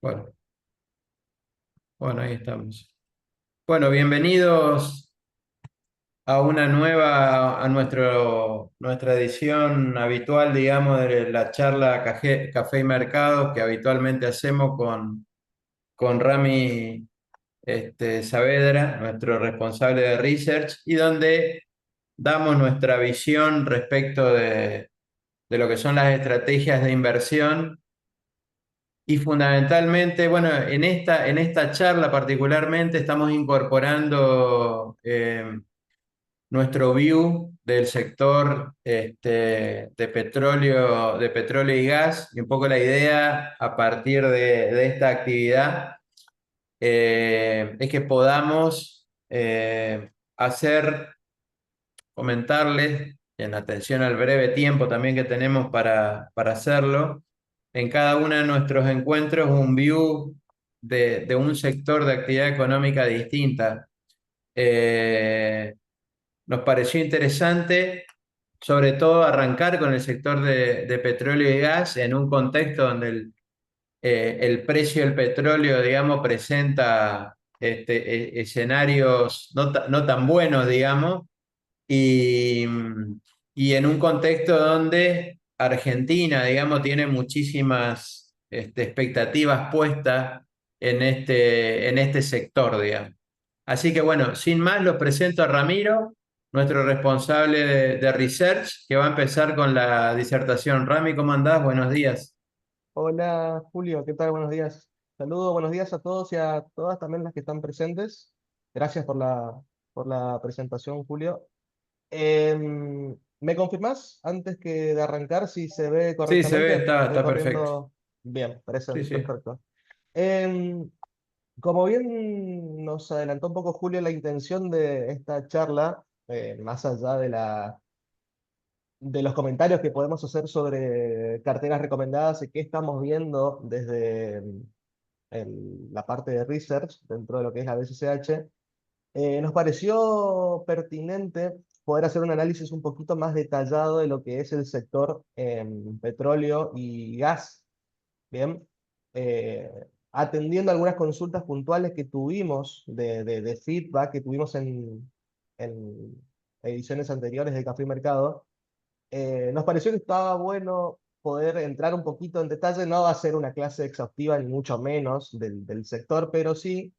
Bueno, bueno, ahí estamos. Bueno, bienvenidos a una nuestra edición habitual, digamos, de la charla Café y Mercado que habitualmente hacemos con Rami Saavedra, nuestro responsable de research, y donde damos nuestra visión respecto de lo que son las estrategias de inversión. Y fundamentalmente, bueno, en esta charla particularmente estamos incorporando nuestro view del sector de petróleo y gas, y un poco la idea a partir de esta actividad es que podamos comentarles, en atención al breve tiempo también que tenemos para hacerlo, en cada uno de nuestros encuentros un view de un sector de actividad económica distinta. Eh, Nos pareció interesante, sobre todo, arrancar con el sector de petróleo y gas en un contexto donde el precio del petróleo, digamos, presenta escenarios no tan buenos, digamos, y, y en un contexto donde Argentina, digamos, tiene muchísimas expectativas puestas en este sector, digamos. Así que bueno, sin más, los presento a Ramiro, nuestro responsable de Research, que va a empezar con la disertación. Rami, ¿cómo andás? Buenos días. Hola Julio, ¿qué tal? Buenos días. Saludos, buenos días a todos y a todas también las que están presentes. Gracias por la presentación, Julio. ¿Me confirmás antes que de arrancar si se ve Sí, se ve, correctamente? Estoy está perfecto. corriendo bien, parece Sí, sí. perfecto. Em, Como bien nos adelantó un poco Julio, la intención de esta charla, más allá de los comentarios que podemos hacer sobre carteras recomendadas y qué estamos viendo desde la parte de research dentro de lo que es la BCCH, nos pareció pertinente poder hacer un análisis un poquito más detallado de lo que es el sector petróleo y gas. Bien. Atendiendo algunas consultas puntuales que tuvimos de feedback que tuvimos en ediciones anteriores de Café y Mercado, nos pareció que estaba bueno poder entrar un poquito en detalle. No va a ser una clase exhaustiva ni mucho menos del sector, pero sí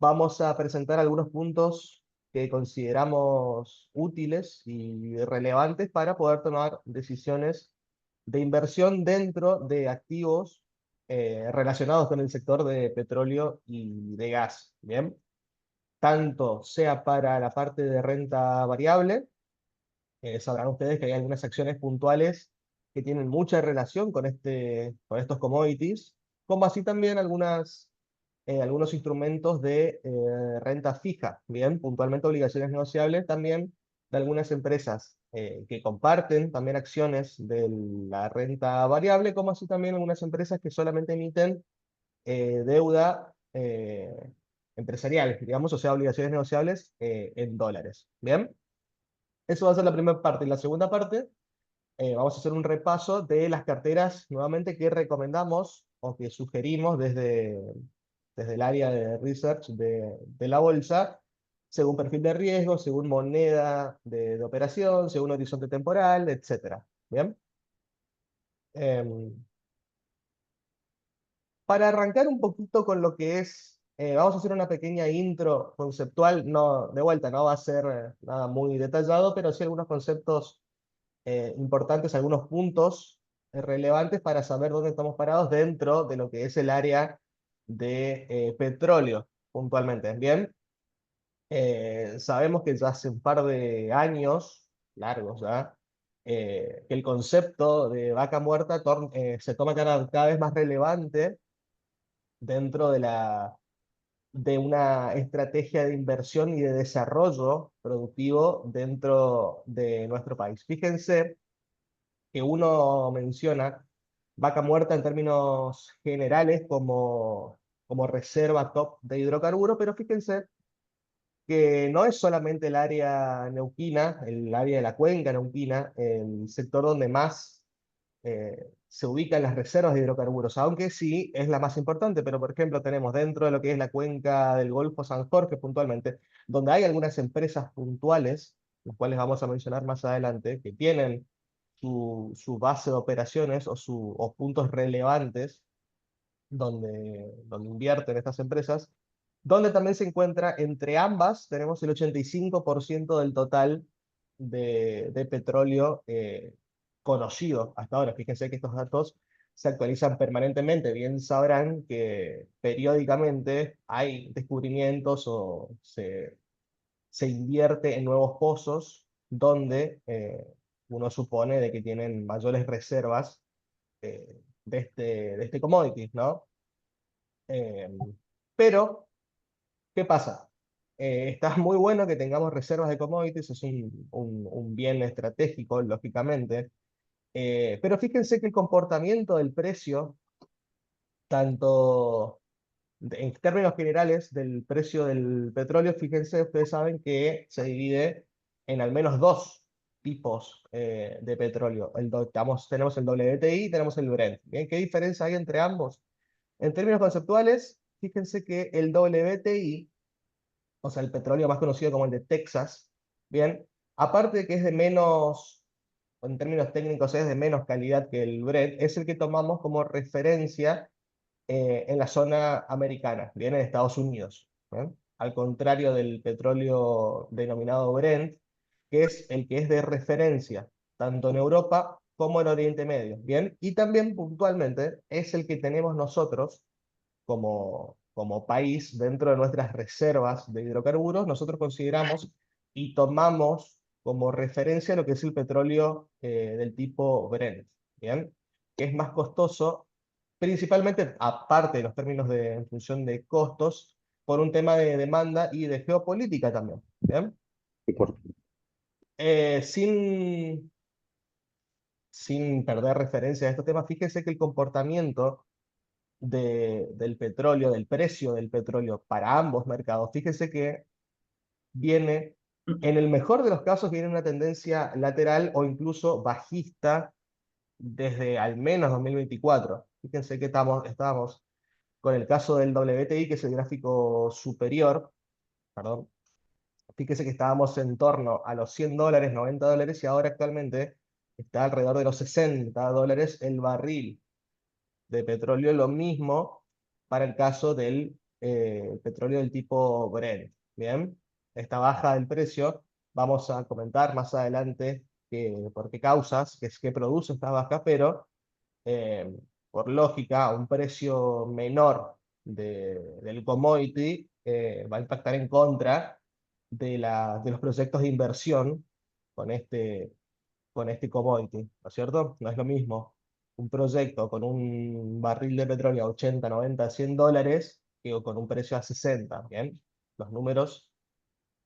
vamos a presentar algunos puntos que consideramos útiles y relevantes para poder tomar decisiones de inversión dentro de activos relacionados con el sector de petróleo y de gas. Bien, tanto sea para la parte de renta variable. Sabrán ustedes que hay algunas acciones puntuales que tienen mucha relación con estos commodities, como así también algunos instrumentos de renta fija, bien, puntualmente obligaciones negociables también de algunas empresas que comparten también acciones de la renta variable, como así también algunas empresas que solamente emiten deuda empresarial, digamos, o sea, obligaciones negociables en dólares. Bien, eso va a ser la primera parte. Y la segunda parte, vamos a hacer un repaso de las carteras nuevamente que recomendamos o que sugerimos desde el área de research de la bolsa, según perfil de riesgo, según moneda de operación, según horizonte temporal, etcétera. Bien. Em, para arrancar un poquito con lo que es, vamos a hacer una pequeña intro conceptual, no, de vuelta, no va a ser nada muy detallado, pero sí algunos conceptos importantes, algunos puntos relevantes para saber dónde estamos parados dentro de lo que es el área de petróleo, puntualmente. Bien, sabemos que ya hace un par de años, largos ya, que el concepto de vaca muerta se toma cada vez más relevante dentro de una estrategia de inversión y de desarrollo productivo dentro de nuestro país. Fíjense que uno menciona vaca muerta en términos generales como reserva top de hidrocarburos, pero fíjense que no es solamente el área neuquina, el área de la cuenca neuquina, el sector donde más se ubican las reservas de hidrocarburos, aunque sí es la más importante, pero por ejemplo tenemos dentro de lo que es la cuenca del Golfo San Jorge puntualmente, donde hay algunas empresas puntuales, las cuales vamos a mencionar más adelante, que tienen su base de operaciones o puntos relevantes donde invierten estas empresas, donde también se encuentra entre ambas, tenemos el 85% del total de petróleo conocido hasta ahora. Fíjense que estos datos se actualizan permanentemente. Bien sabrán que periódicamente hay descubrimientos o se invierte en nuevos pozos donde uno supone de que tienen mayores reservas de este commodity, ¿no? Eh, pero, ¿qué pasa? Está muy bueno que tengamos reservas de commodities, es un bien estratégico, lógicamente, pero fíjense que el comportamiento del precio, tanto en términos generales del precio del petróleo, fíjense, ustedes saben que se divide en al menos dos tipos de petróleo. Tenemos el WTI y tenemos el Brent. ¿Bien? ¿Qué diferencia hay entre ambos? En términos conceptuales, fíjense que el WTI, o sea, el petróleo más conocido como el de Texas, bien, aparte de que es de menos, en términos técnicos es de menos calidad que el Brent, es el que tomamos como referencia en la zona americana, bien, en Estados Unidos. ¿Bien? Al contrario del petróleo denominado Brent, que es el que es de referencia tanto en Europa como en Oriente Medio. Bien, y también puntualmente es el que tenemos nosotros como país, dentro de nuestras reservas de hidrocarburos, nosotros consideramos y tomamos como referencia lo que es el petróleo del tipo Brent, ¿bien? Que es más costoso, principalmente, aparte de los términos en función de costos, por un tema de demanda y de geopolítica también, ¿bien? Y por- Sin perder referencia a estos temas, fíjese que el comportamiento del petróleo, del precio del petróleo para ambos mercados, fíjense que viene, en el mejor de los casos, viene una tendencia lateral o incluso bajista desde al menos 2024. Fíjense que estábamos con el caso del WTI, que es el gráfico superior, perdón, fíjense que estábamos en torno a los $100, $90, y ahora actualmente está alrededor de los $60 el barril de petróleo, lo mismo para el caso del petróleo del tipo Brent. Bien, esta baja del precio, vamos a comentar más adelante por qué causas, qué produce esta baja, pero eh, por lógica, un precio menor del commodity va a impactar en contra de los proyectos de inversión con este commodity, ¿no es cierto? No es lo mismo un proyecto con un barril de petróleo a 80, 90, $100 que con un precio a 60, ¿bien? Los números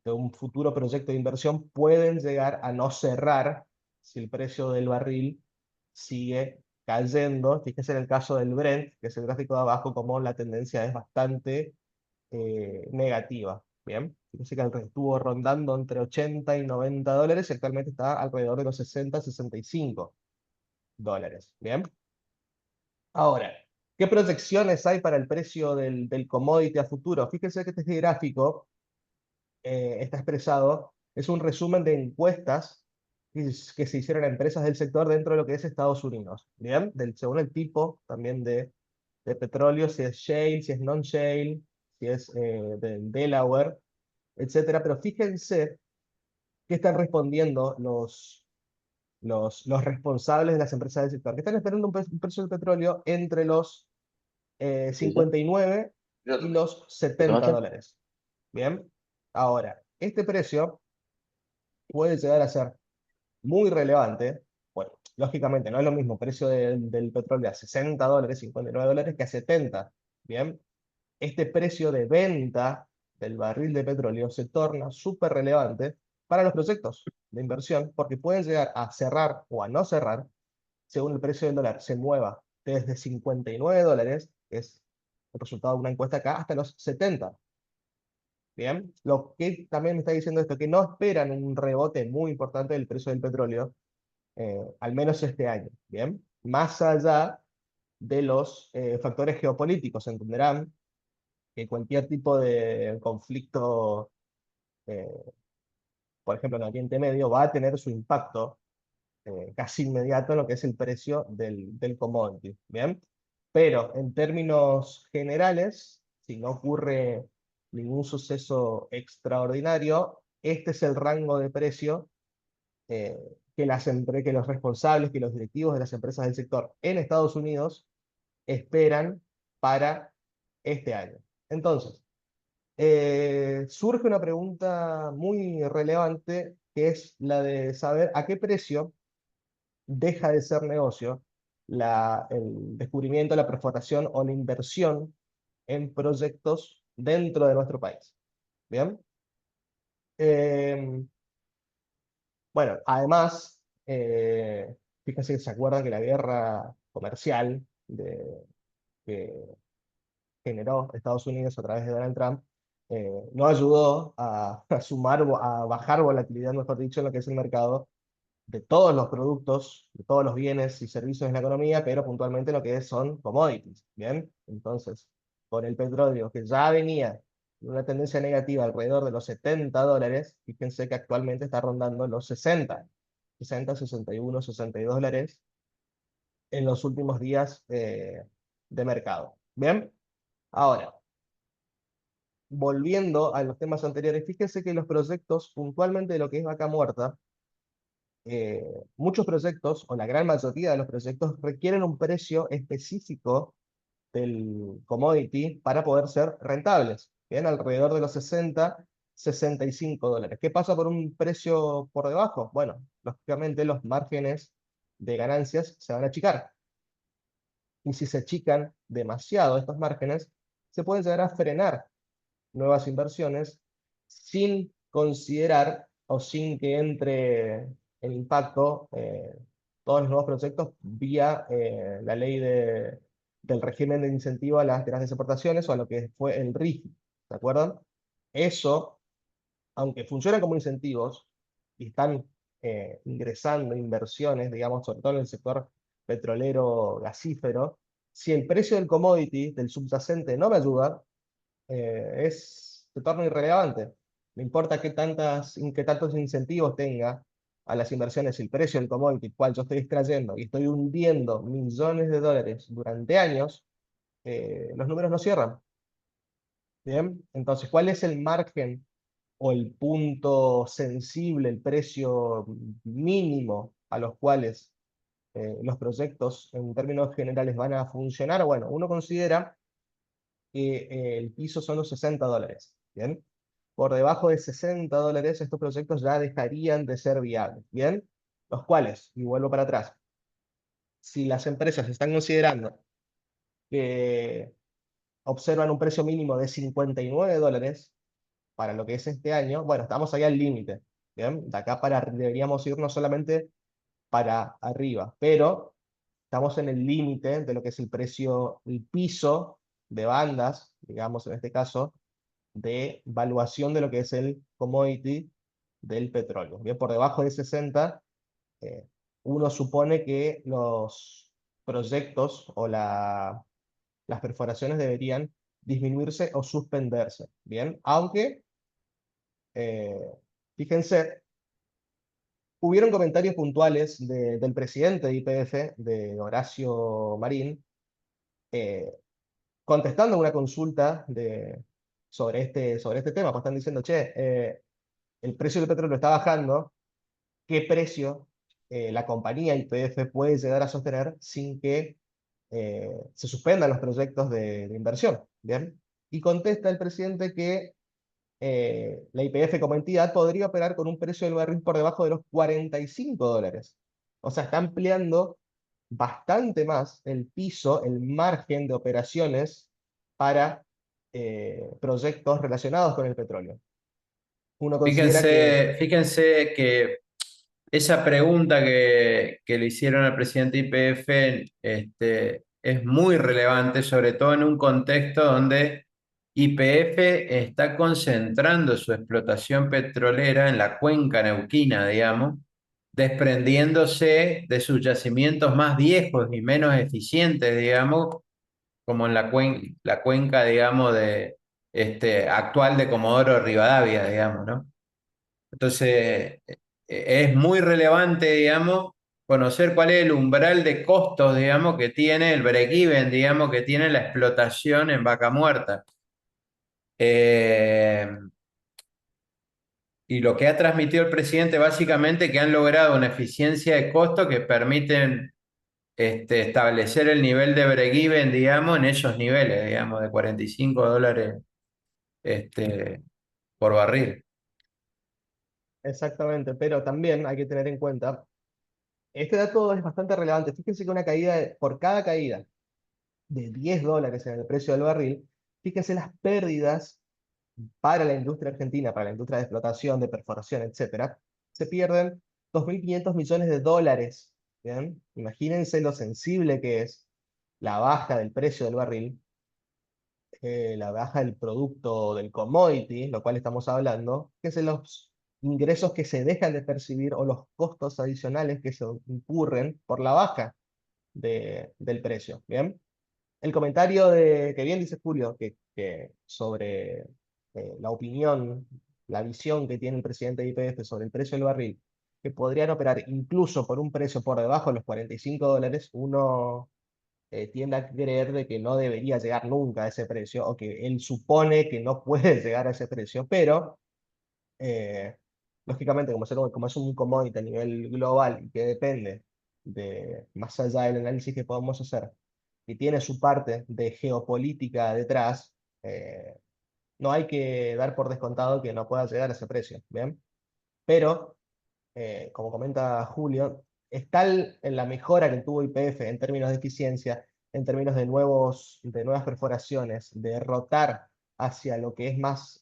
de un futuro proyecto de inversión pueden llegar a no cerrar si el precio del barril sigue cayendo. Fíjese en el caso del Brent, que es el gráfico de abajo, como la tendencia es bastante negativa. Bien, fíjese que estuvo rondando entre 80 y $90 y actualmente está alrededor de los 60, $65. Bien, ahora, ¿qué proyecciones hay para el precio del commodity a futuro? Fíjese que este gráfico está expresado, es un resumen de encuestas que se hicieron a empresas del sector dentro de lo que es Estados Unidos. Bien, según el tipo también de petróleo, si es shale, si es non-shale, si es del Delaware, etcétera. Pero fíjense qué están respondiendo los responsables de las empresas del sector, que están esperando un precio del petróleo entre los ¿Sí, sí? 59 y los ¿Esta noche? $70. Bien, ahora, este precio puede llegar a ser muy relevante. Bueno, lógicamente no es lo mismo precio del petróleo a $60, $59, que a 70. Bien, este precio de venta del barril de petróleo se torna súper relevante para los proyectos de inversión, porque pueden llegar a cerrar o a no cerrar según el precio del dólar se mueva desde $59, que es el resultado de una encuesta acá, hasta los 70. Bien, lo que también me está diciendo esto, que no esperan un rebote muy importante del precio del petróleo, al menos este año. Bien, más allá de los factores geopolíticos. Entenderán que cualquier tipo de conflicto, eh, por ejemplo, en Oriente Medio, va a tener su impacto casi inmediato en lo que es el precio del commodity. ¿Bien? Pero en términos generales, si no ocurre ningún suceso extraordinario, este es el rango de precio eh, que los responsables, que los directivos de las empresas del sector en Estados Unidos esperan para este año. Entonces, surge una pregunta muy relevante, que es la de saber a qué precio deja de ser negocio el descubrimiento, la perforación o la inversión en proyectos dentro de nuestro país. ¿Bien? Eh, bueno, además, fíjense que se acuerdan que la guerra comercial que generó Estados Unidos a través de Donald Trump no ayudó a bajar volatilidad, mejor dicho, en lo que es el mercado de todos los productos, de todos los bienes y servicios de la economía, pero puntualmente lo que son commodities, ¿bien? Entonces, con el petróleo que ya venía en una tendencia negativa alrededor de los $70, fíjense que actualmente está rondando los 60, 61, $62 en los últimos días de mercado. ¿Bien? Ahora, volviendo a los temas anteriores, fíjense que los proyectos, puntualmente de lo que es Vaca Muerta, muchos proyectos, o la gran mayoría de los proyectos, requieren un precio específico del commodity para poder ser rentables. Bien, alrededor de los 65 dólares. ¿Qué pasa por un precio por debajo? Bueno, lógicamente los márgenes de ganancias se van a achicar. Y si se achican demasiado estos márgenes, se pueden llegar a frenar nuevas inversiones sin considerar o sin que entre en impacto todos los nuevos proyectos vía la ley del régimen de incentivo a las grandes exportaciones o a lo que fue el RIGI. ¿De acuerdo? Eso, aunque funcionan como incentivos y están ingresando inversiones, digamos, sobre todo en el sector petrolero gasífero, si el precio del commodity, del subyacente, no me ayuda, se torna irrelevante. No importa qué tantos incentivos tenga a las inversiones, el precio del commodity, cual yo estoy extrayendo y estoy hundiendo millones de dólares durante años, los números no cierran. Bien, entonces, ¿cuál es el margen o el punto sensible, el precio mínimo a los cuales los proyectos en términos generales van a funcionar? Bueno, uno considera que el piso son los $60. ¿Bien? Por debajo de $60, estos proyectos ya dejarían de ser viables. ¿Bien? Los cuales, y vuelvo para atrás, si las empresas están considerando que observan un precio mínimo de $59 para lo que es este año, bueno, estamos ahí al límite. ¿Bien? De acá para deberíamos ir no solamente para arriba, pero estamos en el límite de lo que es el precio, el piso de bandas, digamos en este caso, de valuación de lo que es el commodity del petróleo. Bien, por debajo de 60, eh, uno supone que los proyectos o las perforaciones deberían disminuirse o suspenderse. Bien, aunque, eh, fíjense, hubieron comentarios puntuales del presidente de YPF, de Horacio Marín, eh, contestando una consulta sobre este tema, pues están diciendo, che, el precio del petróleo está bajando, ¿qué precio la compañía YPF puede llegar a sostener sin que se suspendan los proyectos de inversión? ¿Bien? Y contesta el presidente que la YPF como entidad podría operar con un precio del barril por debajo de los $45. O sea, está ampliando bastante más el piso, el margen de operaciones para proyectos relacionados con el petróleo. Uno considera que Fíjense que esa pregunta que le hicieron al presidente YPF es muy relevante, sobre todo en un contexto donde YPF está concentrando su explotación petrolera en la cuenca neuquina, digamos, desprendiéndose de sus yacimientos más viejos y menos eficientes, digamos, como en la cuenca, digamos, actual de Comodoro Rivadavia, digamos, ¿no? Entonces, es muy relevante, digamos, conocer cuál es el umbral de costos, digamos, que tiene el break-even, digamos, que tiene la explotación en Vaca Muerta. Eh, y lo que ha transmitido el presidente, básicamente, que han logrado una eficiencia de costo que permiten establecer el nivel de break-even, digamos, en esos niveles, digamos, de $45 este, por barril. Exactamente, pero también hay que tener en cuenta, este dato es bastante relevante. Fíjense que una caída, por cada caída de $10 en el precio del barril, fíjense las pérdidas para la industria argentina, para la industria de explotación, de perforación, etcétera, se pierden 2.500 millones de dólares. ¿Bien? Imagínense lo sensible que es la baja del precio del barril, la baja del producto, del commodity, lo cual estamos hablando, que son los ingresos que se dejan de percibir o los costos adicionales que se incurren por la baja del precio. ¿Bien? El comentario que bien dice Julio, que sobre la opinión, la visión que tiene el presidente de YPF sobre el precio del barril, que podrían operar incluso por un precio por debajo de los $45, uno tiende a creer de que no debería llegar nunca a ese precio, o que él supone que no puede llegar a ese precio, pero eh, lógicamente como es un commodity a nivel global y que depende de, más allá del análisis que podamos hacer, y tiene su parte de geopolítica detrás, no hay que dar por descontado que no pueda llegar a ese precio, ¿bien? Pero como comenta Julio, es tal en la mejora que tuvo YPF en términos de eficiencia, en términos de nuevas perforaciones, de rotar hacia lo que es más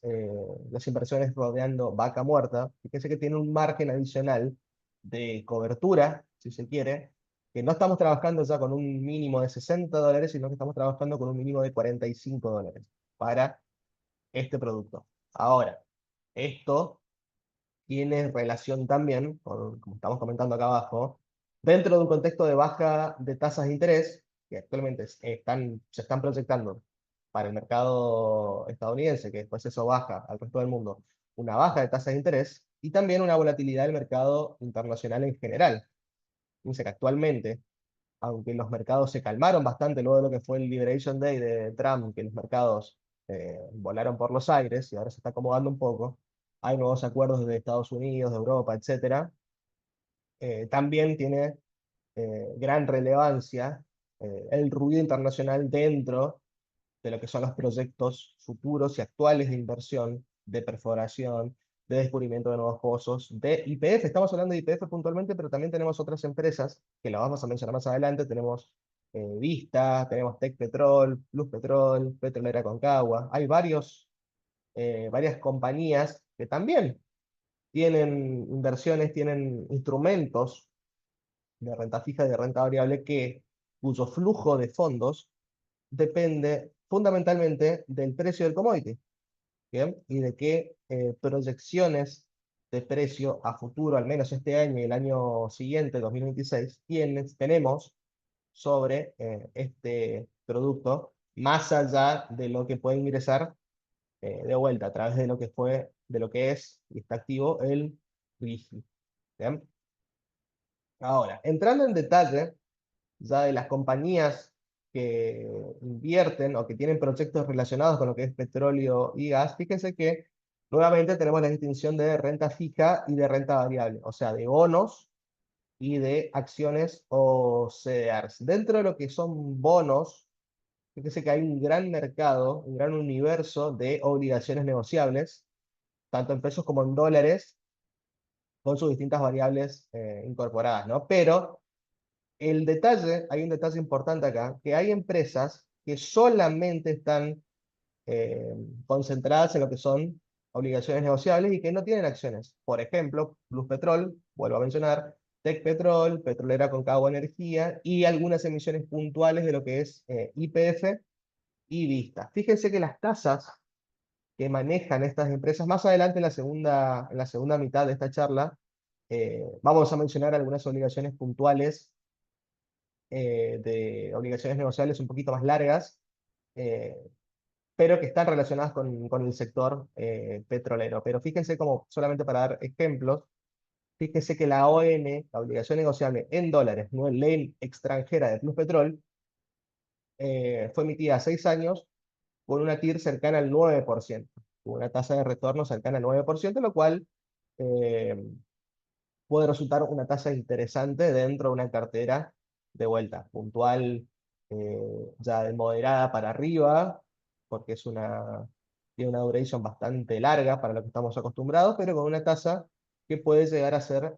las inversiones rodeando Vaca Muerta, fíjense que tiene un margen adicional de cobertura, si se quiere, que no estamos trabajando ya con un mínimo de $60, sino que estamos trabajando con un mínimo de $45 para este producto. Ahora, esto tiene relación también, como estamos comentando acá abajo, dentro de un contexto de baja de tasas de interés, que actualmente se están proyectando para el mercado estadounidense, que después eso baja al resto del mundo, una baja de tasas de interés, y también una volatilidad del mercado internacional en general. Fíjense que actualmente, aunque los mercados se calmaron bastante luego de lo que fue el Liberation Day de Trump, que los mercados volaron por los aires y ahora se está acomodando un poco, hay nuevos acuerdos de Estados Unidos, de Europa, etcétera, también tiene gran relevancia el ruido internacional dentro de lo que son los proyectos futuros y actuales de inversión, de perforación, de descubrimiento de nuevos pozos, de YPF. Estamos hablando de YPF puntualmente, pero también tenemos otras empresas que las vamos a mencionar más adelante. Tenemos Vista, tenemos Tech Petrol, Plus Petrol, Petrolera Concagua. Hay varias compañías que también tienen inversiones, tienen instrumentos de renta fija y de renta variable cuyo flujo de fondos depende fundamentalmente del precio del commodity, ¿bien? Y de qué proyecciones de precio a futuro, al menos este año y el año siguiente, 2026, tenemos sobre este producto, más allá de lo que puede ingresar de vuelta a través de lo que es y está activo el RIGI. ¿Bien? Ahora, entrando en detalle ya de las compañías que invierten o que tienen proyectos relacionados con lo que es petróleo y gas, fíjense que nuevamente tenemos la distinción de renta fija y de renta variable, o sea, de bonos y de acciones o CDRs. Dentro de lo que son bonos, fíjense que hay un gran mercado, un gran universo de obligaciones negociables, tanto en pesos como en dólares, con sus distintas variables incorporadas, ¿no? Pero hay un detalle importante acá, que hay empresas que solamente están concentradas en lo que son obligaciones negociables y que no tienen acciones. Por ejemplo, Plus Petrol, vuelvo a mencionar, Tech Petrol, Petrolera Concagua Energía y algunas emisiones puntuales de lo que es YPF y Vista. Fíjense que las tasas que manejan estas empresas, más adelante en la segunda mitad de esta charla, Vamos a mencionar algunas obligaciones puntuales, de obligaciones negociables un poquito más largas, eh, pero que están relacionadas con el sector petrolero. Pero fíjense como, solamente para dar ejemplos, fíjense que la ON, la obligación negociable en dólares, no en ley extranjera de Pluspetrol, fue emitida a 6 años con una TIR cercana al 9%, con una tasa de retorno cercana al 9%, lo cual eh, puede resultar una tasa interesante dentro de una cartera de vuelta, puntual, ya de moderada para arriba, porque tiene una duration bastante larga para lo que estamos acostumbrados, pero con una tasa que puede llegar a ser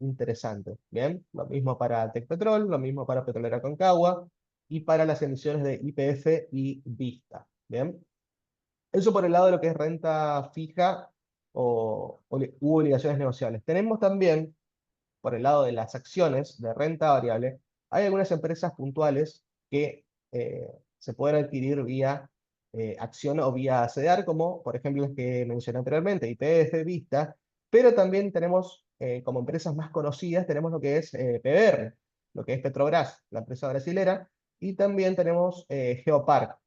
interesante. Bien, lo mismo para Tecpetrol, lo mismo para Petrolera Concagua y para las emisiones de YPF y Vista. Bien, eso por el lado de lo que es renta fija u obligaciones negociables. Tenemos también por el lado de las acciones de renta variable, hay algunas empresas puntuales que se pueden adquirir vía acción o vía CDR, como por ejemplo las que mencioné anteriormente, YPF, Vista, pero también tenemos como empresas más conocidas, tenemos lo que es PBR, lo que es Petrobras, la empresa brasilera, y también tenemos Geopark,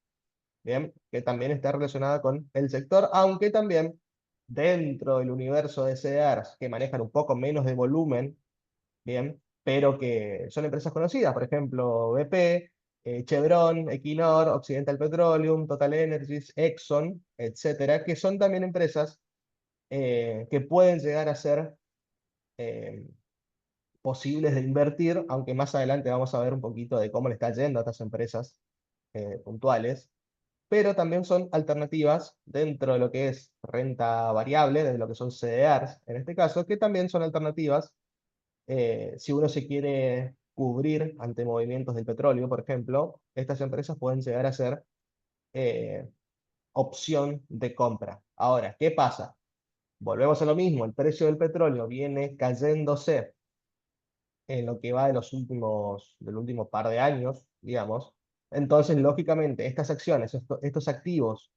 ¿bien? Que también está relacionada con el sector, aunque también dentro del universo de CDRs que manejan un poco menos de volumen, bien, pero que son empresas conocidas, por ejemplo, BP, Chevron, Equinor, Occidental Petroleum, Total Energies, Exxon, etcétera, que son también empresas que pueden llegar a ser eh, posibles de invertir, aunque más adelante vamos a ver un poquito de cómo le está yendo a estas empresas puntuales, pero también son alternativas dentro de lo que es renta variable, de lo que son CDRs, en este caso, que también son alternativas si uno se quiere cubrir ante movimientos del petróleo, por ejemplo, estas empresas pueden llegar a ser eh, opción de compra. Ahora, ¿qué pasa? Volvemos a lo mismo, el precio del petróleo viene cayéndose en lo que va de del último par de años, digamos. Entonces, lógicamente, estas acciones, estos activos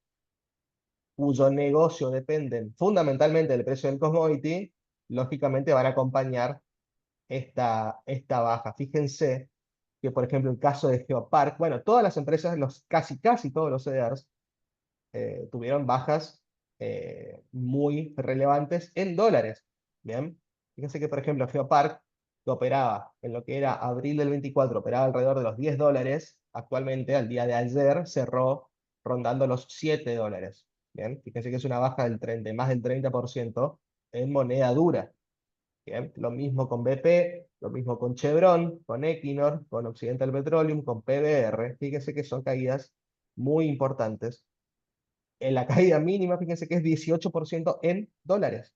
cuyo negocio dependen fundamentalmente del precio del commodity, lógicamente van a acompañar esta baja. Fíjense que, por ejemplo, el caso de Geopark, bueno, todas las empresas, casi todos los CDRs, tuvieron bajas muy relevantes en dólares. Bien, fíjense que, por ejemplo, Geopark, que operaba en lo que era abril del 24, operaba alrededor de los $10, actualmente, al día de ayer, cerró rondando los $7. Bien, fíjense que es una baja más del 30% en moneda dura. Bien, lo mismo con BP, lo mismo con Chevron, con Equinor, con Occidental Petroleum, con PBR. Fíjense que son caídas muy importantes. En la caída mínima, fíjense que es 18% en dólares.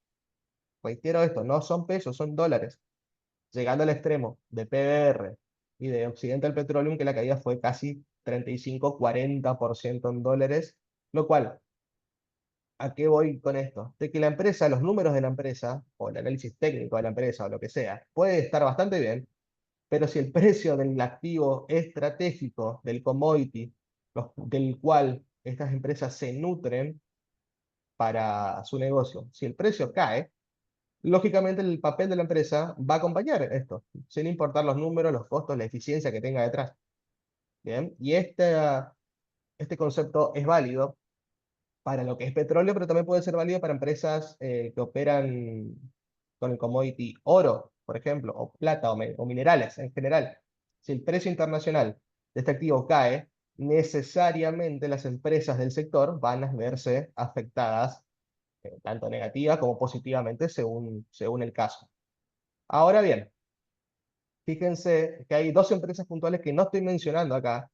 Reitero esto, no son pesos, son dólares. Llegando al extremo de PBR y de Occidental Petroleum, que la caída fue casi 35-40% en dólares, lo cual, ¿a qué voy con esto? De que la empresa, los números de la empresa, o el análisis técnico de la empresa, o lo que sea, puede estar bastante bien, pero si el precio del activo estratégico, del commodity, del cual estas empresas se nutren para su negocio, si el precio cae, lógicamente el papel de la empresa va a acompañar esto, sin importar los números, los costos, la eficiencia que tenga detrás. ¿Bien? Y este concepto es válido para lo que es petróleo, pero también puede ser válido para empresas que operan con el commodity oro, por ejemplo, o plata, o minerales en general. Si el precio internacional de este activo cae, necesariamente las empresas del sector van a verse afectadas, tanto negativa como positivamente, según el caso. Ahora bien, fíjense que hay dos empresas puntuales que no estoy mencionando acá,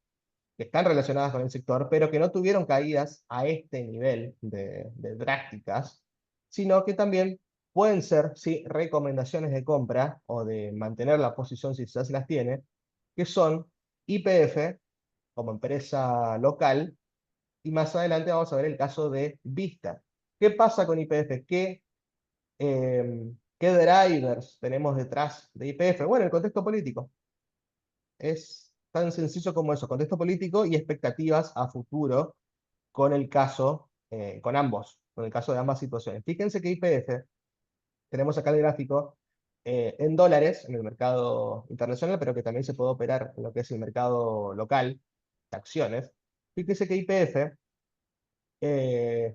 que están relacionadas con el sector, pero que no tuvieron caídas a este nivel de drásticas, sino que también pueden ser, sí, recomendaciones de compra o de mantener la posición si ya se las tiene, que son YPF como empresa local, y más adelante vamos a ver el caso de Vista. ¿Qué pasa con YPF? ¿Qué drivers tenemos detrás de YPF? Bueno, el contexto político. Es tan sencillo como eso, contexto político y expectativas a futuro con el caso, con el caso de ambas situaciones. Fíjense que YPF, tenemos acá el gráfico, en dólares en el mercado internacional, pero que también se puede operar en lo que es el mercado local de acciones. Fíjese que YPF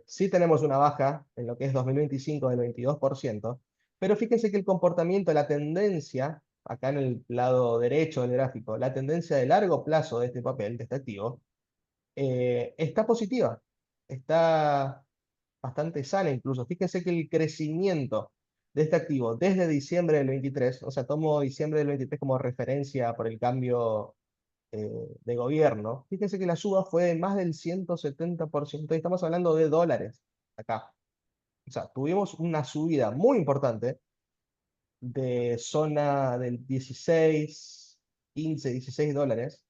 sí tenemos una baja en lo que es 2025 del 22%, pero fíjense que el comportamiento, la tendencia, acá en el lado derecho del gráfico, la tendencia de largo plazo de este papel, de este activo, está positiva, está bastante sana incluso. Fíjense que el crecimiento de este activo desde diciembre del 23, o sea, tomo diciembre del 23 como referencia por el cambio de gobierno, fíjense que la suba fue de más del 170%, y estamos hablando de dólares acá. O sea, tuvimos una subida muy importante de zona del 16, 15, 16 dólares,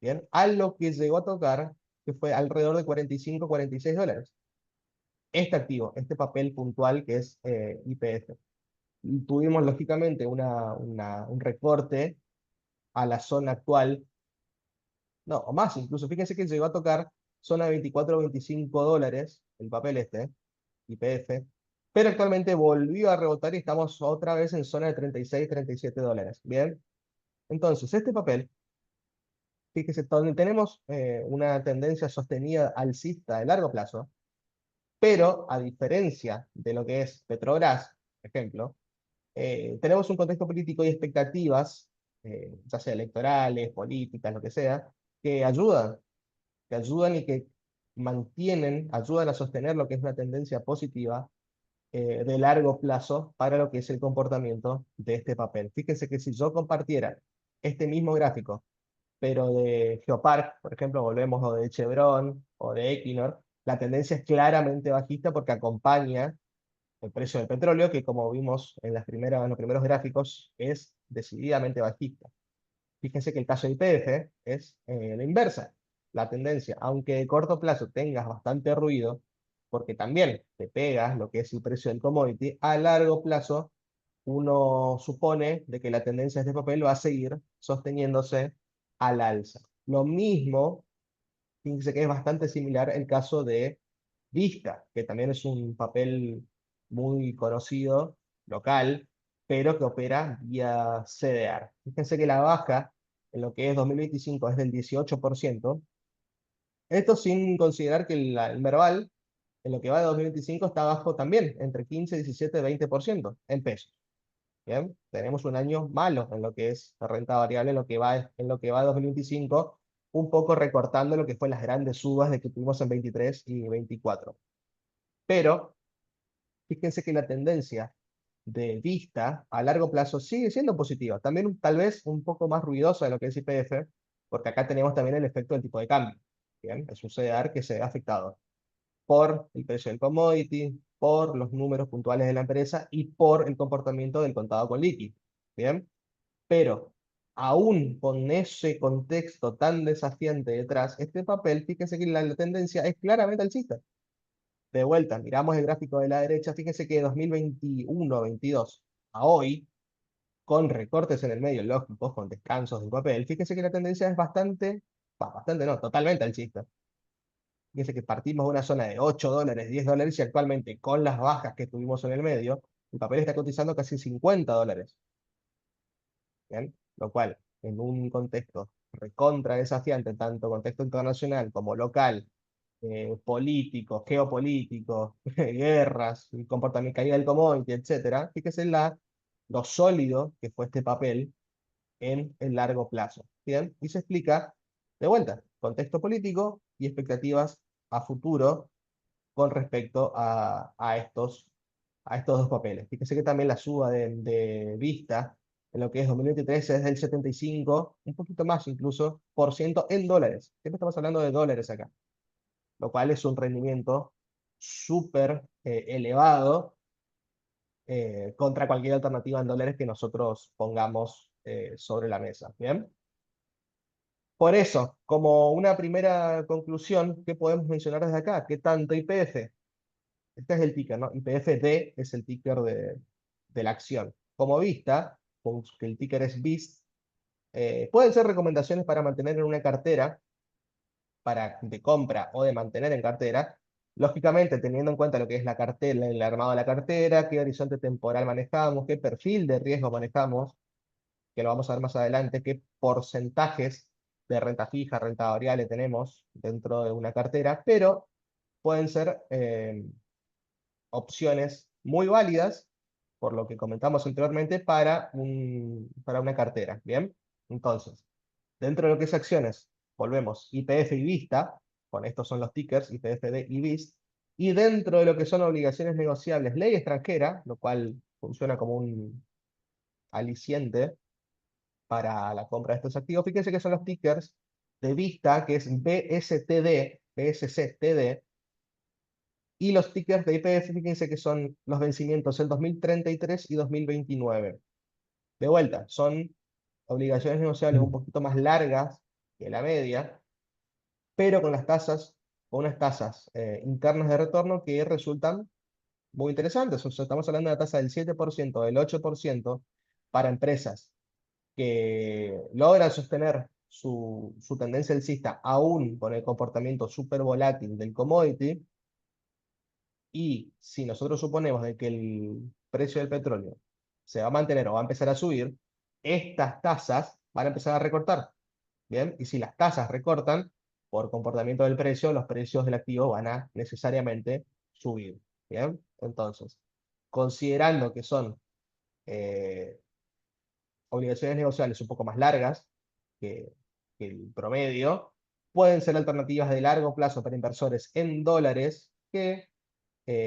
¿bien? A lo que llegó a tocar, que fue alrededor de 45, 46 dólares. Este activo, este papel puntual que es YPF. Tuvimos lógicamente un recorte a la zona actual, no, o más incluso, fíjense que llegó a tocar zona de 24 o 25 dólares, el papel este, YPF, pero actualmente volvió a rebotar y estamos otra vez en zona de 36, 37 dólares. Bien, entonces este papel, fíjese, donde tenemos una tendencia sostenida alcista de largo plazo, pero a diferencia de lo que es Petrobras, por ejemplo, tenemos un contexto político y expectativas, ya sea electorales, políticas, lo que sea, que ayudan, que ayudan y que mantienen, ayudan a sostener lo que es una tendencia positiva de largo plazo para lo que es el comportamiento de este papel. Fíjense que si yo compartiera este mismo gráfico, pero de Geopark, por ejemplo, volvemos o de Chevron o de Equinor, la tendencia es claramente bajista porque acompaña el precio del petróleo, que como vimos en los primeros gráficos, es decididamente bajista. Fíjense que el caso de YPF es la inversa, la tendencia, aunque de corto plazo tengas bastante ruido, porque también te pegas lo que es el precio del commodity, a largo plazo uno supone de que la tendencia de este papel va a seguir sosteniéndose al alza. Lo mismo, fíjense que es bastante similar el caso de Vista, que también es un papel muy conocido, local, pero que opera vía CDR. Fíjense que la baja en lo que es 2025 es del 18%. Esto sin considerar que el Merval, en lo que va de 2025, está bajo también, entre 15, 17, 20% en pesos. Bien, tenemos un año malo en lo que es la renta variable, en lo que va de 2025, un poco recortando lo que fue las grandes subas de que tuvimos en 23 y 24. Pero fíjense que la tendencia de vista a largo plazo sigue siendo positiva. También tal vez un poco más ruidosa de lo que es YPF, porque acá tenemos también el efecto del tipo de cambio. Bien, es un CDR que se ve afectado por el precio del commodity, por los números puntuales de la empresa y por el comportamiento del contado con liqui. Bien, pero aún con ese contexto tan desafiante detrás, este papel, fíjense que la tendencia es claramente alcista. De vuelta, miramos el gráfico de la derecha, fíjense que de 2021-22 a hoy, con recortes en el medio, lógicos, con descansos del papel, fíjense que la tendencia es bastante no, totalmente alcista. Fíjense que partimos de una zona de 8 dólares, 10 dólares, y actualmente con las bajas que tuvimos en el medio, el papel está cotizando casi 50 dólares. ¿Bien? Lo cual, en un contexto recontra desafiante, tanto contexto internacional como local, políticos, geopolíticos, guerras, el comportamiento, caída del commodity, etcétera, fíjese lo sólido que fue este papel en el largo plazo. ¿Bien? Y se explica, de vuelta, contexto político y expectativas a futuro con respecto a estos dos papeles. Fíjese que también la suba de vista en lo que es 2023 es del 75, un poquito más incluso, por ciento en dólares. Siempre estamos hablando de dólares acá, lo cual es un rendimiento súper elevado contra cualquier alternativa en dólares que nosotros pongamos sobre la mesa. ¿Bien? Por eso, como una primera conclusión, ¿qué podemos mencionar desde acá? ¿Qué tanto YPF? Este es el ticker, ¿no? YPFD es el ticker de la acción. Como vista, que el ticker es BIST, pueden ser recomendaciones para mantener en una cartera, de compra o de mantener en cartera, Lógicamente, teniendo en cuenta lo que es la cartera, el armado de la cartera, qué horizonte temporal manejamos, qué perfil de riesgo manejamos, que lo vamos a ver más adelante, qué porcentajes de renta fija, renta variable tenemos dentro de una cartera, pero pueden ser opciones muy válidas, por lo que comentamos anteriormente, para una cartera. Bien, entonces, dentro de lo que es acciones, volvemos YPF y Vista, con estos son los tickers YPFD y VIST, y dentro de lo que son obligaciones negociables, ley extranjera, lo cual funciona como un aliciente para la compra de estos activos. Fíjense que son los tickers de Vista, que es BSTD, BSCTD, y los tickers de IPF, fíjense que son los vencimientos en 2033 y 2029. De vuelta, son obligaciones negociables un poquito más largas que la media, pero con las tasas, con unas tasas internas de retorno que resultan muy interesantes. O sea, estamos hablando de una tasa del 7%, del 8% para empresas que logran sostener su tendencia alcista aún con el comportamiento súper volátil del commodity. Y si nosotros suponemos de que el precio del petróleo se va a mantener o va a empezar a subir, estas tasas van a empezar a recortar. ¿Bien? Y si las tasas recortan, por comportamiento del precio, los precios del activo van a necesariamente subir. ¿Bien? Entonces, considerando que son eh, obligaciones negociables un poco más largas que, que el promedio, pueden ser alternativas de largo plazo para inversores en dólares que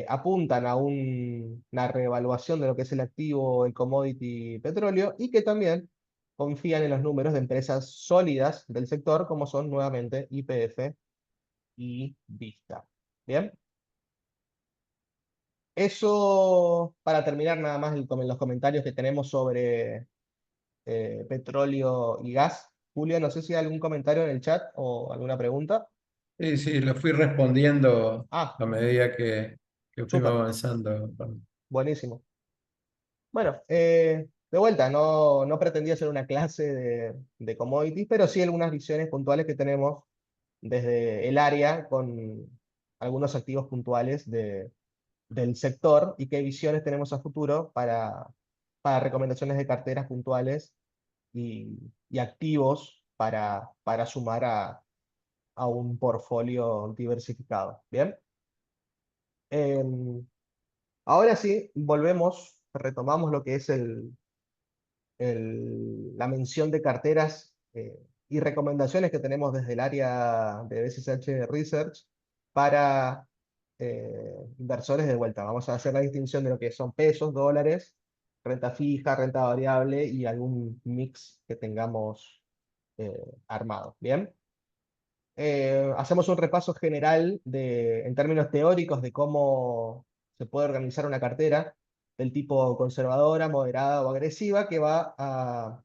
apuntan a una reevaluación de lo que es el activo, el commodity petróleo, y que también confían en los números de empresas sólidas del sector, como son nuevamente YPF y Vista. Bien, eso para terminar nada más los comentarios que tenemos sobre petróleo y gas. Julio, no sé si hay algún comentario en el chat o alguna pregunta. Sí, sí, lo fui respondiendo Ah, a medida que fuimos súper, avanzando. buenísimo. Bueno, de vuelta, no pretendía hacer una clase de commodities, pero sí algunas visiones puntuales que tenemos desde el área con algunos activos puntuales del sector y qué visiones tenemos a futuro para recomendaciones de carteras puntuales y activos para sumar a un portfolio diversificado. Bien. Em, Ahora sí, volvemos, retomamos lo que es la mención de carteras y recomendaciones que tenemos desde el área de BCCH Research para inversores de vuelta. Vamos a hacer la distinción de lo que son pesos, dólares, renta fija, renta variable y algún mix que tengamos armado. Bien. Hacemos un repaso general en términos teóricos de cómo se puede organizar una cartera del tipo conservadora, moderada o agresiva, que va a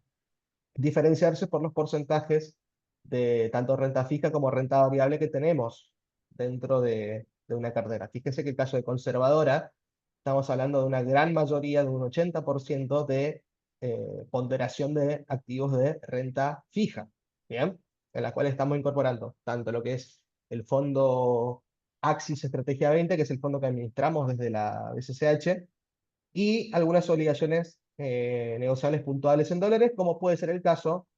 diferenciarse por los porcentajes de tanto renta fija como renta variable que tenemos dentro de una cartera. Fíjense que el caso de conservadora, estamos hablando de una gran mayoría, de un 80% de ponderación de activos de renta fija, ¿bien? En la cual estamos incorporando tanto lo que es el fondo Axis Estrategia 20, que es el fondo que administramos desde la BCCH, y algunas obligaciones negociables puntuales en dólares, como puede ser el caso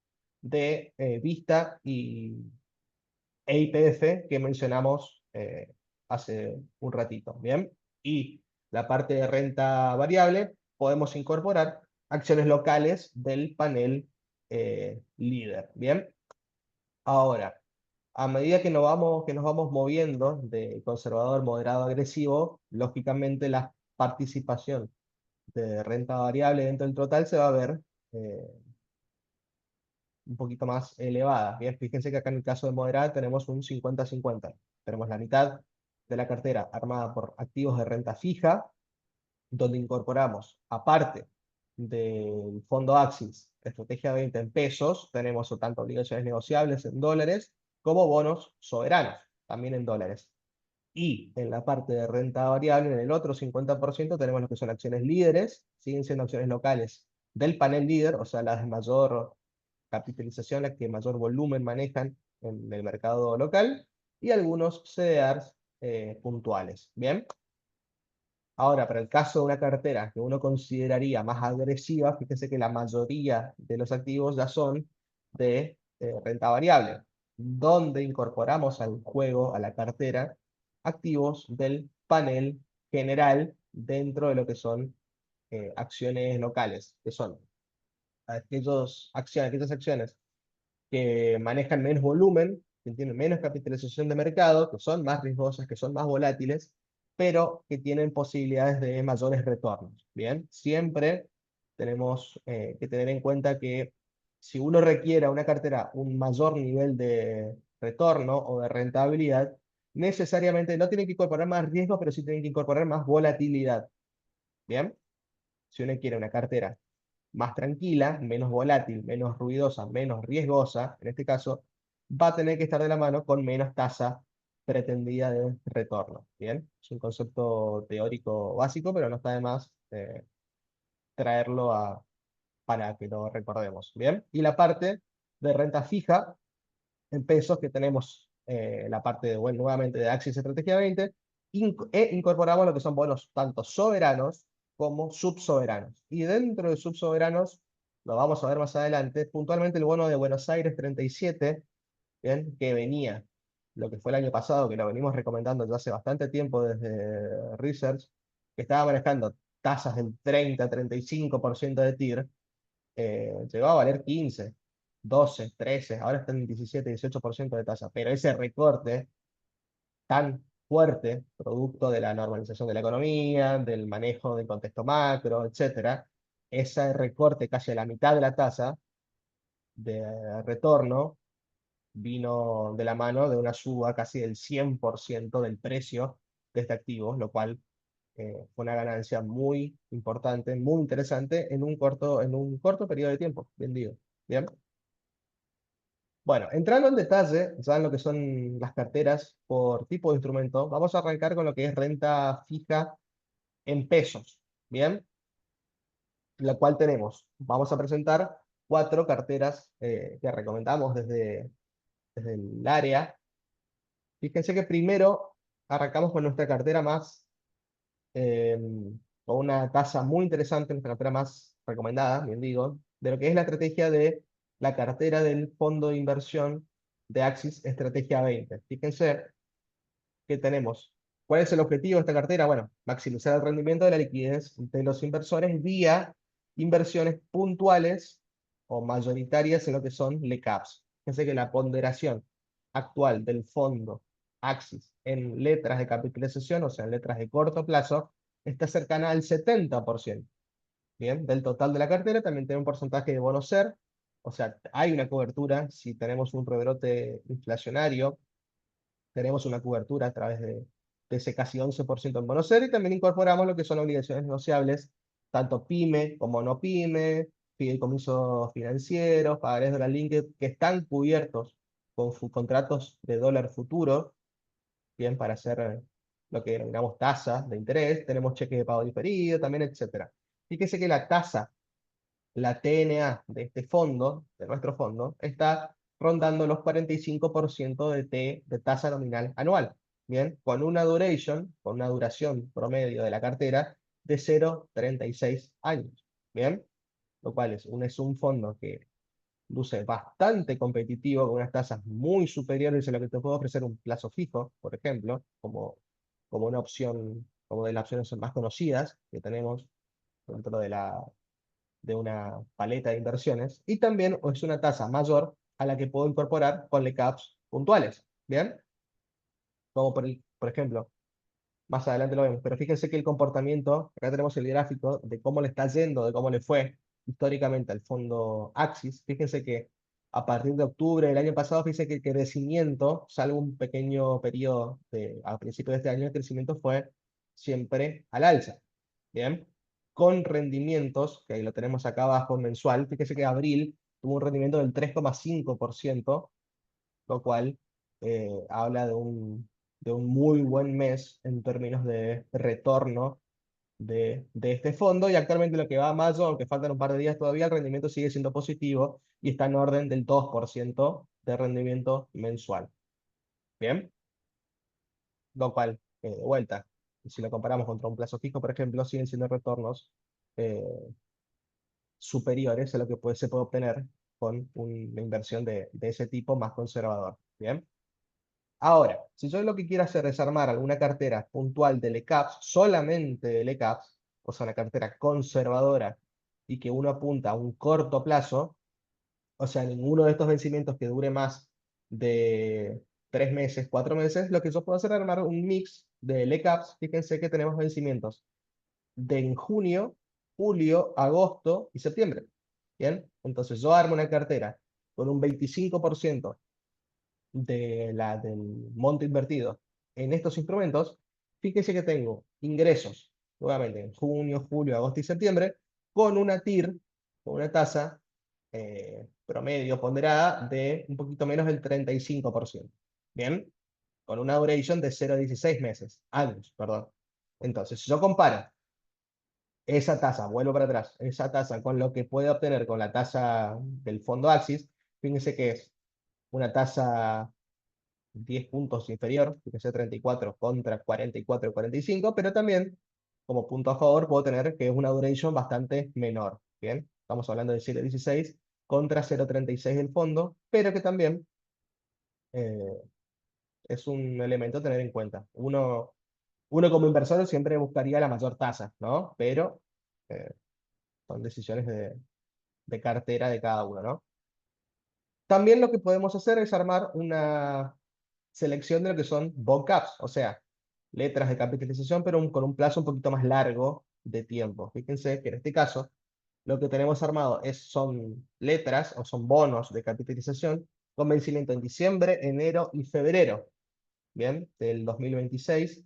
de Vista e YPF que mencionamos hace un ratito. Bien, y la parte de renta variable, podemos incorporar acciones locales del panel líder. Bien, ahora, a medida que nos vamos moviendo de conservador, moderado, agresivo, lógicamente la participación de renta variable dentro del total se va a ver eh, un poquito más elevada. Bien, fíjense que acá en el caso de moderada tenemos un 50-50. Tenemos la mitad de la cartera armada por activos de renta fija, donde incorporamos, aparte del fondo Axis, estrategia 20 en pesos, tenemos tanto obligaciones negociables en dólares como bonos soberanos, también en dólares. Y en la parte de renta variable, en el otro 50%, tenemos lo que son acciones líderes, siguen siendo acciones locales del panel líder, o sea, las de mayor capitalización, las que mayor volumen manejan en el mercado local, y algunos CDRs puntuales. ¿Bien? Ahora, para el caso de una cartera que uno consideraría más agresiva, fíjese que la mayoría de los activos ya son de renta variable, donde incorporamos al juego, a la cartera, activos del panel general dentro de lo que son acciones locales, que son aquellas acciones que manejan menos volumen, que tienen menos capitalización de mercado, que son más riesgosas, que son más volátiles, pero que tienen posibilidades de mayores retornos. Bien, siempre tenemos que tener en cuenta que si uno requiere a una cartera un mayor nivel de retorno o de rentabilidad, necesariamente no tiene que incorporar más riesgo, pero sí tiene que incorporar más volatilidad. Bien, si uno quiere una cartera más tranquila, menos volátil, menos ruidosa, menos riesgosa, en este caso, va a tener que estar de la mano con menos tasa pretendida de retorno. Bien, es un concepto teórico básico, pero no está de más traerlo para que lo recordemos. Bien, y la parte de renta fija en pesos que tenemos la parte de, bueno, nuevamente de Axis Estrategia 20, e incorporamos lo que son bonos tanto soberanos como subsoberanos. Y dentro de subsoberanos, lo vamos a ver más adelante, puntualmente el bono de Buenos Aires 37, ¿bien? Que venía, lo que fue el año pasado, que lo venimos recomendando ya hace bastante tiempo desde Research, que estaba manejando tasas del 30-35% de TIR, llegó a valer 15, 12, 13, ahora está en 17, 18% de tasa, pero ese recorte tan fuerte, producto de la normalización de la economía, del manejo del contexto macro, etcétera, ese recorte casi a la mitad de la tasa de retorno vino de la mano de una suba casi del 100% del precio de este activo, lo cual fue una ganancia muy importante, muy interesante en un corto periodo de tiempo, bien digo. Bien. Bueno, entrando en detalle, ya en lo que son las carteras por tipo de instrumento, vamos a arrancar con lo que es renta fija en pesos. Bien, la cual tenemos. Vamos a presentar 4 carteras que recomendamos desde el área. Fíjense que primero arrancamos con nuestra cartera más eh, con una tasa muy interesante, nuestra cartera más recomendada, bien digo, de lo que es la estrategia de la cartera del fondo de inversión de Axis Estrategia 20. Fíjense que tenemos. ¿Cuál es el objetivo de esta cartera? Bueno, maximizar el rendimiento de la liquidez de los inversores vía inversiones puntuales o mayoritarias en lo que son LECAPs. Fíjense que la ponderación actual del fondo Axis en letras de capitalización, o sea, en letras de corto plazo, está cercana al 70%. Bien, del total de la cartera también tiene un porcentaje de bono ser, o sea, hay una cobertura si tenemos un rebrote inflacionario, tenemos una cobertura a través de ese casi 11% en bono ser, y también incorporamos lo que son obligaciones negociables, tanto PYME como no PYME, fideicomisos financieros, pagarés dólar linked, que están cubiertos con contratos de dólar futuro, bien, para hacer lo que denominamos tasa de interés, tenemos cheques de pago diferido, también, etcétera. Fíjese que la tasa, la TNA de este fondo, de nuestro fondo, está rondando los 45% de tasa nominal anual. Bien, con una duración promedio de la cartera de 0,36 años. Bien, lo cual es un fondo que luce bastante competitivo, con unas tasas muy superiores a lo que te puede ofrecer un plazo fijo, por ejemplo, como una opción, como de las opciones más conocidas que tenemos dentro de una paleta de inversiones, y también es una tasa mayor a la que puedo incorporar con caps puntuales, ¿bien? Como por ejemplo, más adelante lo vemos, pero fíjense que el comportamiento, acá tenemos el gráfico de cómo le está yendo, de cómo le fue históricamente al fondo Axis. Fíjense que a partir de octubre del año pasado, fíjense que el crecimiento, salvo un pequeño periodo a principios de este año, el crecimiento fue siempre al alza, ¿bien? Con rendimientos, que ahí lo tenemos acá abajo mensual, fíjense que abril tuvo un rendimiento del 3,5%, lo cual habla de un muy buen mes en términos de retorno de este fondo, y actualmente lo que va a mayo, aunque faltan un par de días todavía, el rendimiento sigue siendo positivo y está en orden del 2% de rendimiento mensual. Bien. lo cual, de vuelta, si lo comparamos contra un plazo fijo, por ejemplo, siguen siendo retornos eh, superiores a lo que se puede obtener con una inversión de ese tipo más conservador. ¿Bien? Ahora, si yo lo que quiero hacer es armar alguna cartera puntual de LECAPs, solamente de LECAPs, o sea, una cartera conservadora y que uno apunta a un corto plazo, o sea, ninguno de estos vencimientos que dure más de 3 meses, 4 meses, lo que yo puedo hacer es armar un mix de LECAPs. Fíjense que tenemos vencimientos de en junio, julio, agosto y septiembre. ¿Bien? Entonces yo armo una cartera con un 25% del monto invertido en estos instrumentos. Fíjense que tengo ingresos, nuevamente, en junio, julio, agosto y septiembre, con una TIR, con una tasa promedio ponderada de un poquito menos del 35%. ¿Bien? Con una duration de 0,16 meses, años, perdón. Entonces, si yo comparo esa tasa, vuelvo para atrás, esa tasa con lo que puede obtener con la tasa del fondo Axis, fíjense que es una tasa 10 puntos inferior, fíjense 34 contra 44 y 45, pero también como punto a favor puedo tener que es una duration bastante menor. Bien, estamos hablando de 0,16 contra 0,36 del fondo, pero que también eh, es un elemento a tener en cuenta. Uno como inversor siempre buscaría la mayor tasa, ¿no? Pero eh, son decisiones de cartera de cada uno, ¿no? También lo que podemos hacer es armar una selección de lo que son bond caps, o sea, letras de capitalización, pero con un plazo un poquito más largo de tiempo. Fíjense que en este caso, lo que tenemos armado son letras o son bonos de capitalización con vencimiento en diciembre, enero y febrero, ¿bien? Del 2026.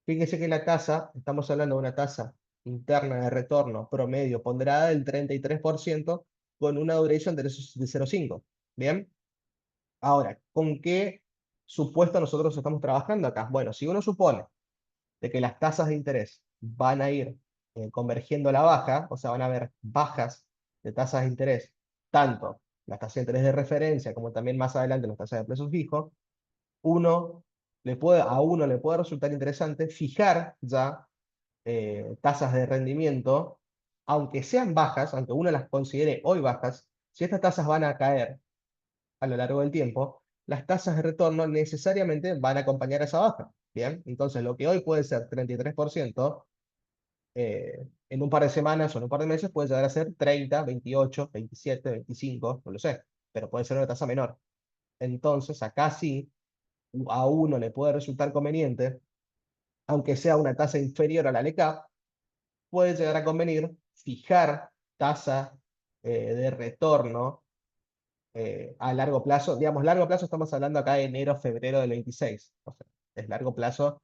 Fíjense que la tasa, estamos hablando de una tasa interna de retorno promedio ponderada del 33% con una duration de 0,5. ¿Bien? Ahora, ¿con qué supuesto nosotros estamos trabajando acá? Bueno, si uno supone de que las tasas de interés van a ir convergiendo a la baja, o sea, van a haber bajas de tasas de interés, tanto las tasas de interés de referencia como también más adelante las tasas de precios fijos, a uno le puede resultar interesante fijar ya tasas de rendimiento, aunque sean bajas, aunque uno las considere hoy bajas, si estas tasas van a caer a lo largo del tiempo, las tasas de retorno necesariamente van a acompañar a esa baja. Bien, entonces lo que hoy puede ser 33%, en un par de semanas o en un par de meses puede llegar a ser 30, 28, 27, 25, no lo sé, pero puede ser una tasa menor. Entonces, acá sí, a uno le puede resultar conveniente, aunque sea una tasa inferior a la LECAP, puede llegar a convenir fijar tasa de retorno a largo plazo. Digamos, largo plazo estamos hablando acá de enero, febrero del 26. O sea, es largo plazo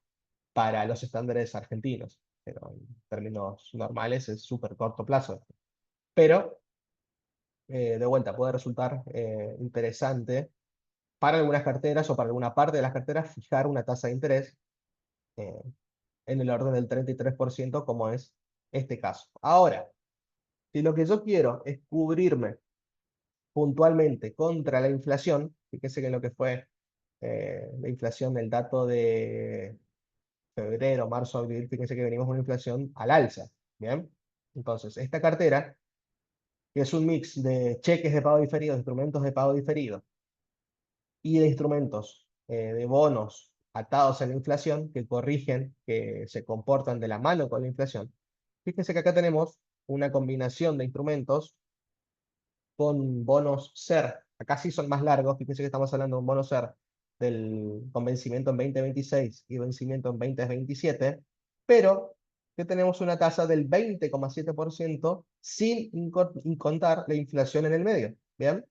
para los estándares argentinos, pero en términos normales es súper corto plazo. Pero, de vuelta, puede resultar interesante para algunas carteras o para alguna parte de las carteras fijar una tasa de interés eh, en el orden del 33%, como es este caso. Ahora, si lo que yo quiero es cubrirme puntualmente contra la inflación, fíjese que lo que fue la inflación del dato de febrero, marzo, abril, fíjense que venimos con una inflación al alza, ¿bien? Entonces, esta cartera, que es un mix de cheques de pago diferido, instrumentos de pago diferido, y de instrumentos de bonos atados a la inflación, que corrigen, que se comportan de la mano con la inflación. Fíjense que acá tenemos una combinación de instrumentos con bonos SER. Acá sí son más largos, fíjense que estamos hablando de un bono SER con vencimiento en 2026 y vencimiento en 2027, pero que tenemos una tasa del 20,7% sin contar la inflación en el medio. ¿Bien?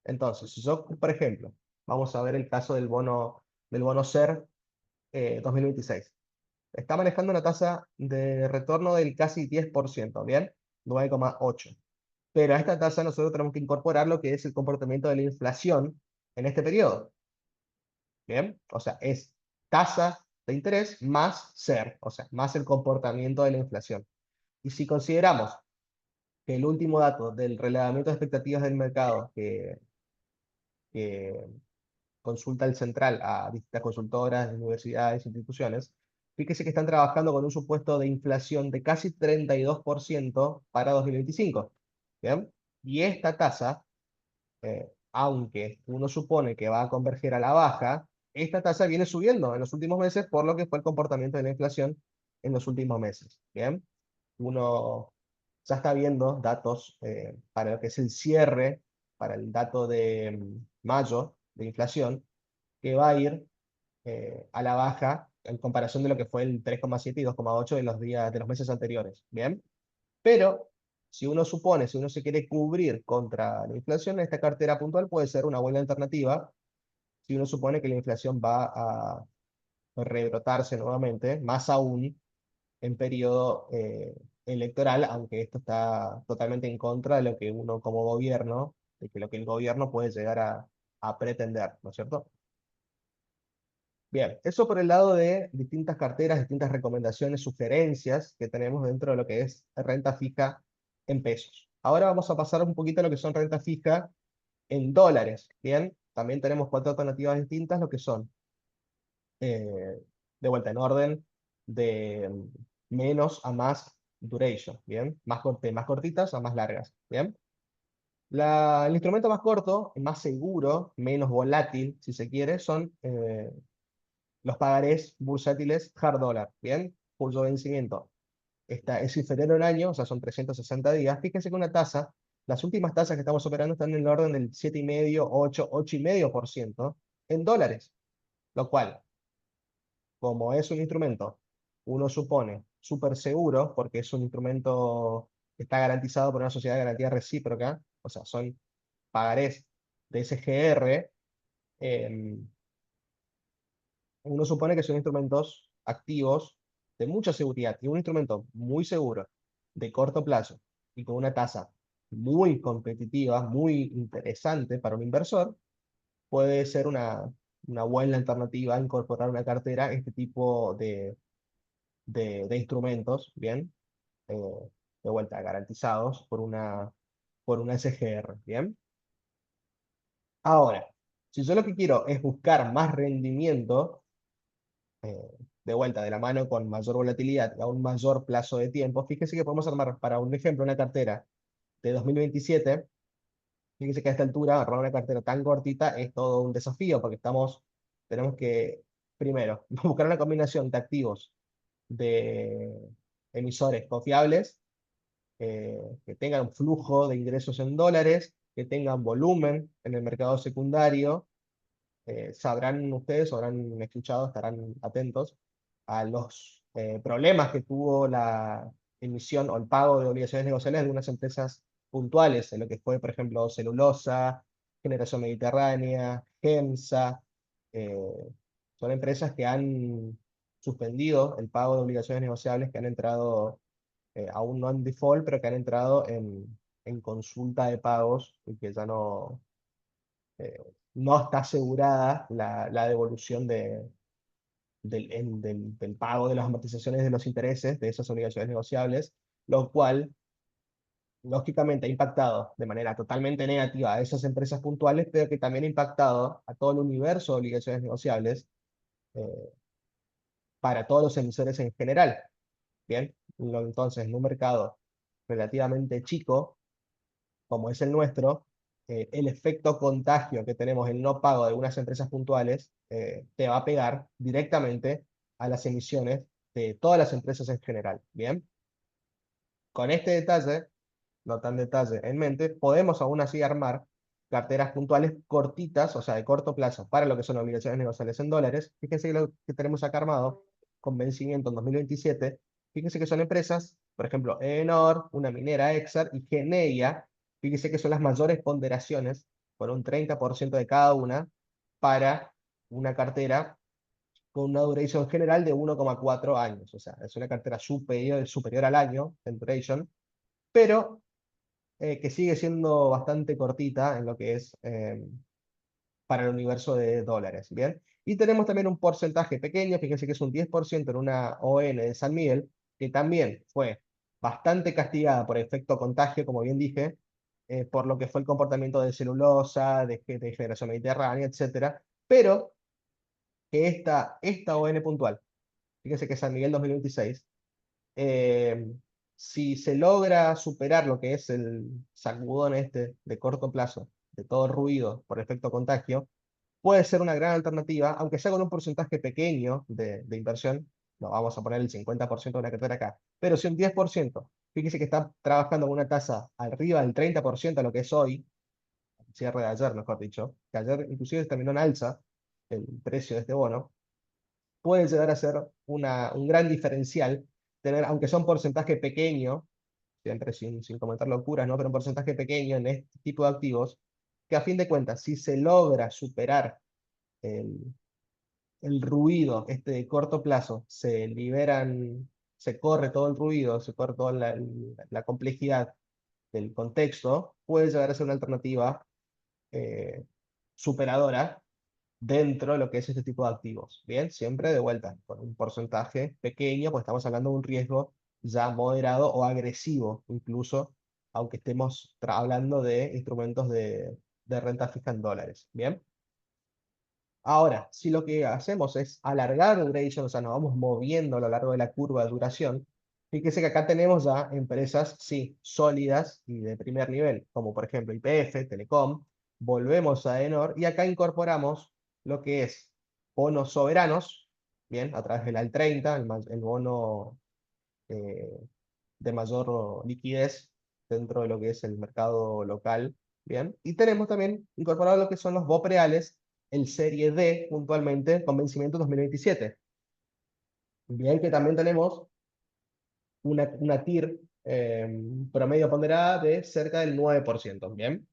Entonces, si yo, por ejemplo, vamos a ver el caso del bono SER 2026. Está manejando una tasa de retorno del casi 10%, ¿bien? 9,8. Pero a esta tasa nosotros tenemos que incorporar lo que es el comportamiento de la inflación en este periodo. ¿Bien? O sea, es tasa de interés más SER, o sea, más el comportamiento de la inflación. Y si consideramos que el último dato del relevamiento de expectativas del mercado que consulta el central a distintas consultoras, universidades, instituciones, fíjese que están trabajando con un supuesto de inflación de casi 32% para 2025. ¿Bien? Y esta tasa, aunque uno supone que va a converger a la baja, esta tasa viene subiendo en los últimos meses por lo que fue el comportamiento de la inflación en los últimos meses. ¿Bien? Uno ya está viendo datos para lo que es el cierre, para el dato de mayo de inflación, que va a ir a la baja en comparación de lo que fue el 3,7 y 2,8 de los días, de los meses anteriores. ¿Bien? Pero si uno supone, si uno se quiere cubrir contra la inflación, esta cartera puntual puede ser una buena alternativa si uno supone que la inflación va a rebrotarse nuevamente, más aún en periodo electoral, aunque esto está totalmente en contra de lo que uno como gobierno, de que lo que el gobierno puede llegar a pretender, ¿no es cierto? Bien, eso por el lado de distintas carteras, distintas recomendaciones, sugerencias que tenemos dentro de lo que es renta fija en pesos. Ahora vamos a pasar un poquito a lo que son renta fija en dólares, ¿bien? También tenemos cuatro alternativas distintas, lo que son, de vuelta en orden, de menos a más duration, ¿bien? Más cortitas a más largas, ¿bien? El instrumento más corto, más seguro, menos volátil, si se quiere, son los pagarés bursátiles hard dollar, ¿bien? Curso de vencimiento. Es inferior a un año, o sea, son 360 días. Fíjense que una tasa, las últimas tasas que estamos operando están en el orden del 7,5, 8, 8,5% en dólares, lo cual, como es un instrumento, uno supone súper seguro, porque es un instrumento que está garantizado por una sociedad de garantía recíproca, o sea, son pagarés de SGR, uno supone que son instrumentos activos de mucha seguridad y un instrumento muy seguro, de corto plazo y con una tasa muy competitiva, muy interesante para un inversor, puede ser una buena alternativa a incorporar una cartera este tipo de instrumentos, ¿bien? Eh, de vuelta, garantizados por una SGR, ¿bien? Ahora, si yo lo que quiero es buscar más rendimiento, de vuelta, de la mano con mayor volatilidad y a un mayor plazo de tiempo, fíjese que podemos armar, para un ejemplo, una cartera de 2027. Fíjese que a esta altura, armar una cartera tan cortita es todo un desafío, porque tenemos que, primero, buscar una combinación de activos de emisores confiables, que tengan flujo de ingresos en dólares, que tengan volumen en el mercado secundario. Sabrán ustedes, o habrán escuchado, estarán atentos a los problemas que tuvo la emisión o el pago de obligaciones negociables de algunas empresas puntuales, en lo que fue, por ejemplo, Celulosa, Generación Mediterránea, GEMSA. eh, Son empresas que han suspendido el pago de obligaciones negociables, que han entrado, aún no en default, pero que han entrado en consulta de pagos y que ya no está asegurada la devolución del pago de las amortizaciones de los intereses de esas obligaciones negociables, lo cual lógicamente ha impactado de manera totalmente negativa a esas empresas puntuales, pero que también ha impactado a todo el universo de obligaciones negociables, eh, para todos los emisores en general. Bien, entonces en un mercado relativamente chico, como es el nuestro, el efecto contagio que tenemos, el no pago de algunas empresas puntuales, te va a pegar directamente a las emisiones de todas las empresas en general. Bien, con este detalle, no tan detalle en mente, podemos aún así armar carteras puntuales cortitas, o sea, de corto plazo, para lo que son obligaciones negociables en dólares. Fíjense que lo que tenemos acá armado, con vencimiento en 2027, fíjense que son empresas, por ejemplo, Edenor, una minera Exar y Geneia. Fíjense que son las mayores ponderaciones, con un 30% de cada una, para una cartera con una duration general de 1,4 años. O sea, es una cartera superior al año en duration, pero que sigue siendo bastante cortita en lo que es, para el universo de dólares, ¿bien? Y tenemos también un porcentaje pequeño, fíjense que es un 10% en una ON de San Miguel, que también fue bastante castigada por efecto contagio, como bien dije, por lo que fue el comportamiento de Celulosa, de Generación Mediterránea, etcétera, pero que esta ON puntual, fíjense que es San Miguel 2026, eh, si se logra superar lo que es el sacudón este de corto plazo, de todo el ruido por efecto contagio, puede ser una gran alternativa, aunque sea con un porcentaje pequeño de inversión, no vamos a poner el 50% de una cartera acá, pero si un 10%, fíjese que está trabajando con una tasa arriba del 30% a lo que es hoy, cierre de ayer, mejor dicho, que ayer inclusive terminó en alza el precio de este bono, puede llegar a ser un gran diferencial, tener, aunque sea un porcentaje pequeño, siempre sin comentar locuras, ¿no? Pero un porcentaje pequeño en este tipo de activos, que a fin de cuentas, si se logra superar el, el ruido este de corto plazo, se liberan, se corre todo el ruido, se corre toda la complejidad del contexto, puede llegar a ser una alternativa eh, superadora dentro de lo que es este tipo de activos. Bien, siempre de vuelta, con un porcentaje pequeño, pues estamos hablando de un riesgo ya moderado o agresivo, incluso, aunque estemos hablando de instrumentos de renta fija en dólares. Bien. Ahora, si lo que hacemos es alargar el duration, o sea, nos vamos moviendo a lo largo de la curva de duración, fíjese que acá tenemos ya empresas, sí, sólidas y de primer nivel, como por ejemplo YPF, Telecom, volvemos a Enor y acá incorporamos lo que es bonos soberanos, bien, a través del AL30, el bono eh, de mayor liquidez dentro de lo que es el mercado local, bien, y tenemos también incorporado lo que son los BOPREALES, el Serie D puntualmente, con vencimiento 2027. Bien, que también tenemos una TIR promedio ponderada de cerca del 9%, bien.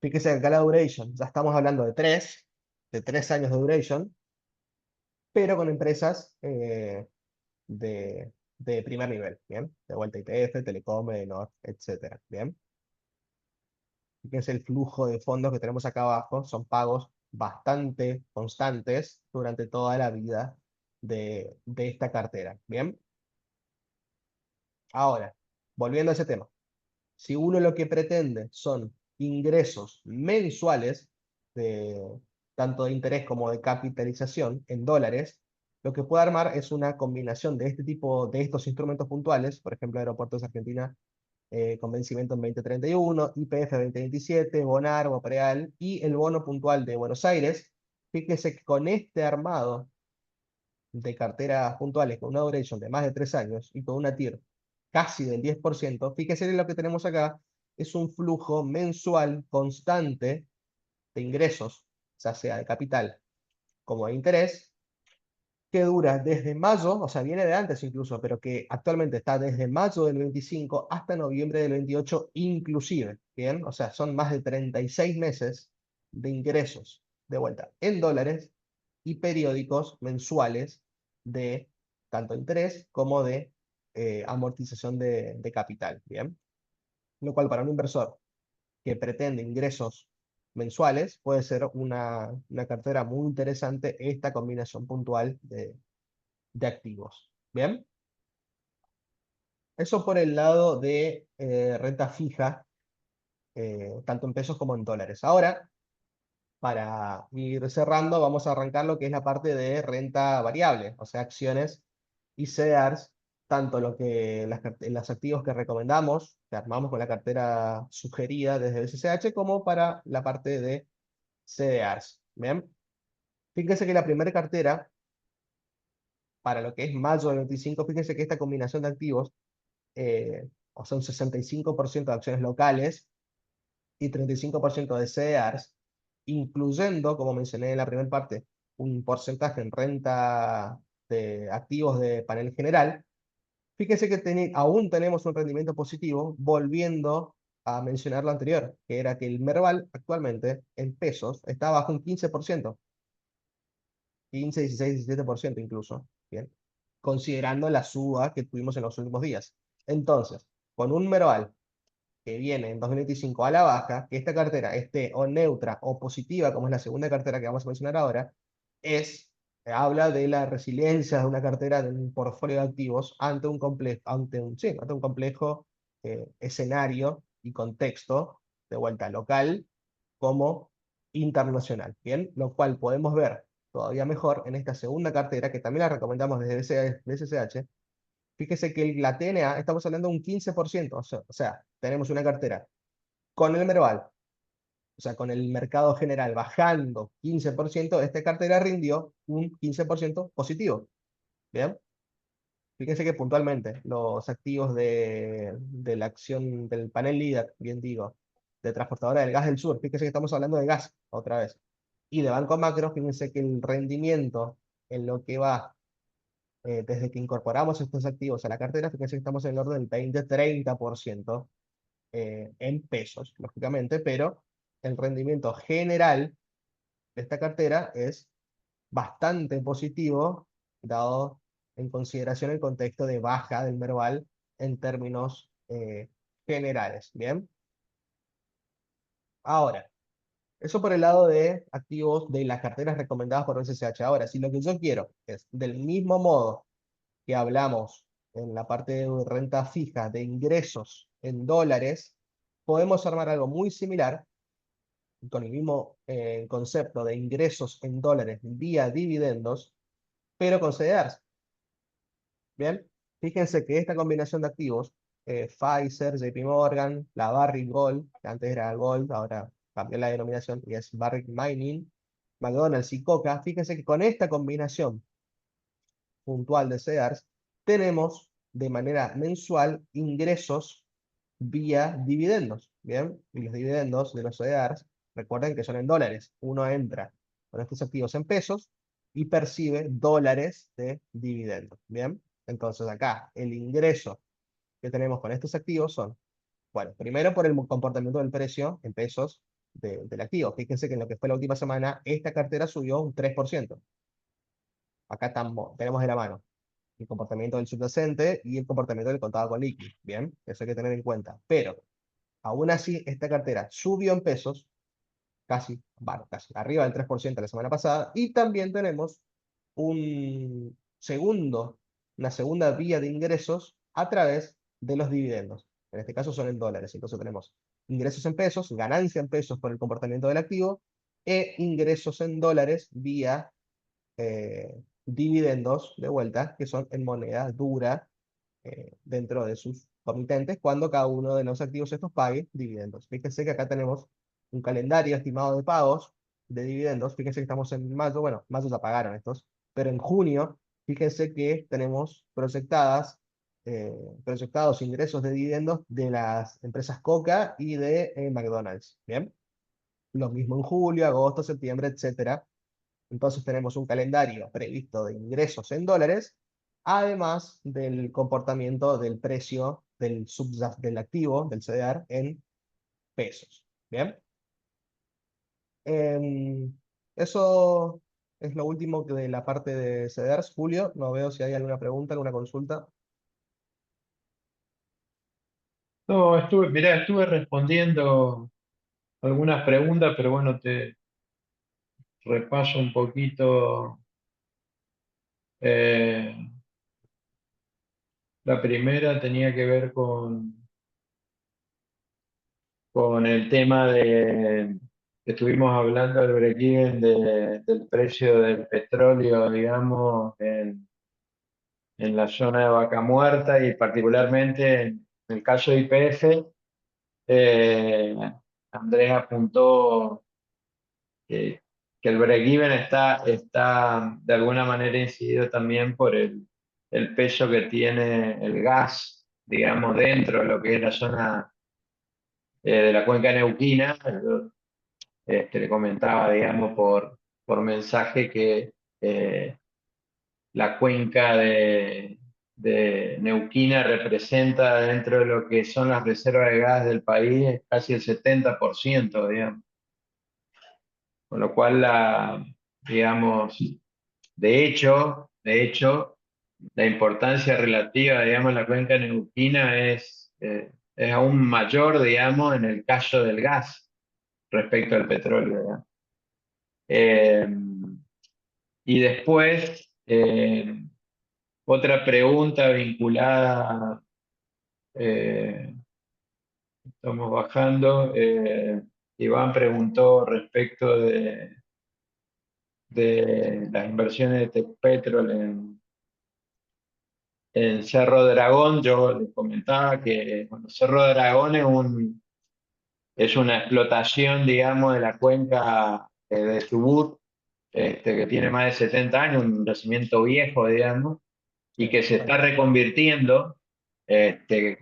Fíjese que acá la duration, ya estamos hablando de 3 años de duration, pero con empresas de primer nivel, bien. De vuelta IPF, Telecom, Edenor, etcétera, bien. Fíjense el flujo de fondos que tenemos acá abajo, son pagos bastante constantes durante toda la vida de esta cartera, bien. Ahora, volviendo a ese tema, si uno lo que pretende son ingresos mensuales, de, tanto de interés como de capitalización en dólares, lo que puede armar es una combinación de este tipo, de estos instrumentos puntuales, por ejemplo, Aeropuertos Argentina con vencimiento en 2031, YPF 2027, Bonar, Bopreal y el bono puntual de Buenos Aires. Fíjese que con este armado de carteras puntuales con una duration de más de 3 años y con una TIR casi del 10%, fíjese que lo que tenemos acá es un flujo mensual constante de ingresos, ya sea de capital como de interés, que dura desde mayo, o sea, viene de antes incluso, pero que actualmente está desde mayo del 25 hasta noviembre del 28 inclusive, ¿bien? O sea, son más de 36 meses de ingresos de vuelta en dólares y periódicos mensuales de tanto interés como de amortización de capital, ¿bien? Lo cual para un inversor que pretende ingresos mensuales puede ser una cartera muy interesante esta combinación puntual de activos. ¿Bien? Eso por el lado de renta fija, tanto en pesos como en dólares. Ahora, para ir cerrando, vamos a arrancar lo que es la parte de renta variable, o sea, acciones y CDRs, tanto los activos que recomendamos, que armamos con la cartera sugerida desde el SSH, como para la parte de CDRs. ¿Bien? Fíjense que la primera cartera, para lo que es mayo del 25, fíjense que esta combinación de activos o sea, un 65% de acciones locales y 35% de CDRs, incluyendo, como mencioné en la primera parte, un porcentaje en renta de activos de panel general. Fíjese que aún tenemos un rendimiento positivo, volviendo a mencionar lo anterior, que era que el Merval actualmente en pesos está bajo un 15%, 15, 16, 17% incluso, ¿bien? Considerando la suba que tuvimos en los últimos días. Entonces, con un Merval que viene en 2025 a la baja, que esta cartera esté o neutra o positiva, como es la segunda cartera que vamos a mencionar ahora, habla de la resiliencia de una cartera, de un portfolio de activos ante un complejo, ante un complejo escenario y contexto, de vuelta local, como internacional, ¿bien? Lo cual podemos ver todavía mejor en esta segunda cartera, que también la recomendamos desde SSH. Fíjese que la TNA, estamos hablando de un 15%, o sea, tenemos una cartera con el Merval, o sea, con el mercado general bajando 15%, esta cartera rindió un 15% positivo, ¿bien? Fíjense que puntualmente los activos de la acción del panel líder, bien digo, de transportadora del gas del sur, fíjense que estamos hablando de gas otra vez, y de Banco Macro, fíjense que el rendimiento en lo que va desde que incorporamos estos activos a la cartera, fíjense que estamos en el orden del 20-30% en pesos, lógicamente, pero el rendimiento general de esta cartera es bastante positivo, dado en consideración el contexto de baja del Merval en términos generales. Bien, ahora, eso por el lado de activos de las carteras recomendadas por SSH. Ahora, si lo que yo quiero es del mismo modo que hablamos en la parte de renta fija de ingresos en dólares, podemos armar algo muy similar con el mismo concepto de ingresos en dólares vía dividendos, pero con CDRs. Bien, fíjense que esta combinación de activos, Pfizer, JP Morgan, la Barrick Gold, que antes era Gold, ahora cambió la denominación y es Barrick Mining, McDonald's y Coca, fíjense que con esta combinación puntual de CEDARs, tenemos de manera mensual ingresos vía dividendos, ¿bien? Y los dividendos de los CEDARs, recuerden que son en dólares. Uno entra con estos activos en pesos y percibe dólares de dividendos, ¿bien? Entonces acá el ingreso que tenemos con estos activos son, bueno, primero por el comportamiento del precio en pesos del activo. Fíjense que en lo que fue la última semana, esta cartera subió un 3%. Acá tenemos de la mano el comportamiento del subyacente y el comportamiento del contado con liqui. Bien, eso hay que tener en cuenta. Pero, aún así, esta cartera subió en pesos, casi, bueno, casi arriba del 3% la semana pasada, y también tenemos un segundo, una segunda vía de ingresos a través de los dividendos. En este caso son en dólares, entonces tenemos ingresos en pesos, ganancia en pesos por el comportamiento del activo, e ingresos en dólares vía dividendos de vuelta, que son en moneda dura dentro de sus comitentes, cuando cada uno de los activos estos pague dividendos. Fíjense que acá tenemos un calendario estimado de pagos de dividendos. Fíjense que estamos en mayo, bueno, mayo ya pagaron estos, pero en junio, fíjense que tenemos proyectados ingresos de dividendos de las empresas Coca y de McDonald's. Bien, lo mismo en julio, agosto, septiembre, etcétera. Entonces tenemos un calendario previsto de ingresos en dólares, además del comportamiento del precio del activo, del CDR, en pesos. ¿Bien? Eso es lo último que de la parte de CDRs. Julio, no veo si hay alguna pregunta, alguna consulta. No, mirá, estuve respondiendo algunas preguntas, pero bueno, te repaso un poquito. Eh, la primera tenía que ver con el tema de que estuvimos hablando del break-even del precio del petróleo, digamos, en la zona de Vaca Muerta y particularmente en el caso de YPF. eh, Andrés apuntó que el break-even está de alguna manera incidido también por el peso que tiene el gas, digamos, dentro de lo que es la zona de la cuenca neuquina. Yo, le comentaba, digamos, por mensaje que la cuenca de Neuquina representa dentro de lo que son las reservas de gas del país casi el 70%, digamos. Con lo cual, digamos, de hecho, la importancia relativa, digamos, en la cuenca neuquina es aún mayor, digamos, en el caso del gas respecto al petróleo, digamos. Eh, y después, otra pregunta vinculada, estamos bajando. Iván preguntó respecto de las inversiones de Tecpetrol en Cerro Dragón. Yo les comentaba que bueno, Cerro Dragón es una explotación, digamos, de la cuenca de Chubut, que tiene más de 70 años, un yacimiento viejo, digamos, y Sí, que se está bastante. reconvirtiendo este,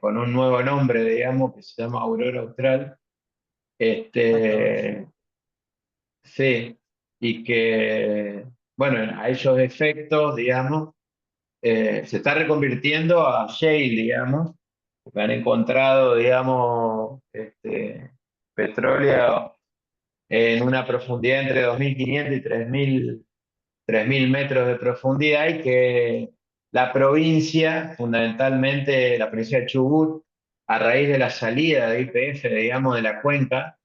con un nuevo nombre, digamos, que se llama Aurora Austral. Ah, qué bueno. Este, sí, y que, bueno, a esos efectos, digamos, se está reconvirtiendo a shale, digamos, porque han encontrado, digamos, petróleo en una profundidad entre 2.500 y 3.000 metros de profundidad y que la provincia, fundamentalmente la provincia de Chubut, a raíz de la salida de YPF, digamos, de la cuenca,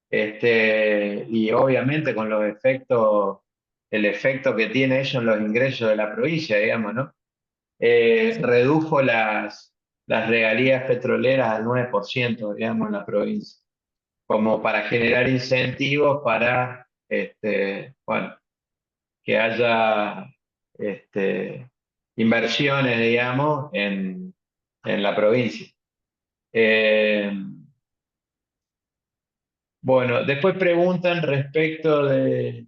y obviamente con los efectos, el efecto que tiene eso en los ingresos de la provincia, digamos, ¿no? Sí, Redujo las regalías petroleras al 9%, digamos, en la provincia, como para generar incentivos para, bueno, que haya inversiones, digamos, en la provincia. Eh, bueno, después preguntan respecto de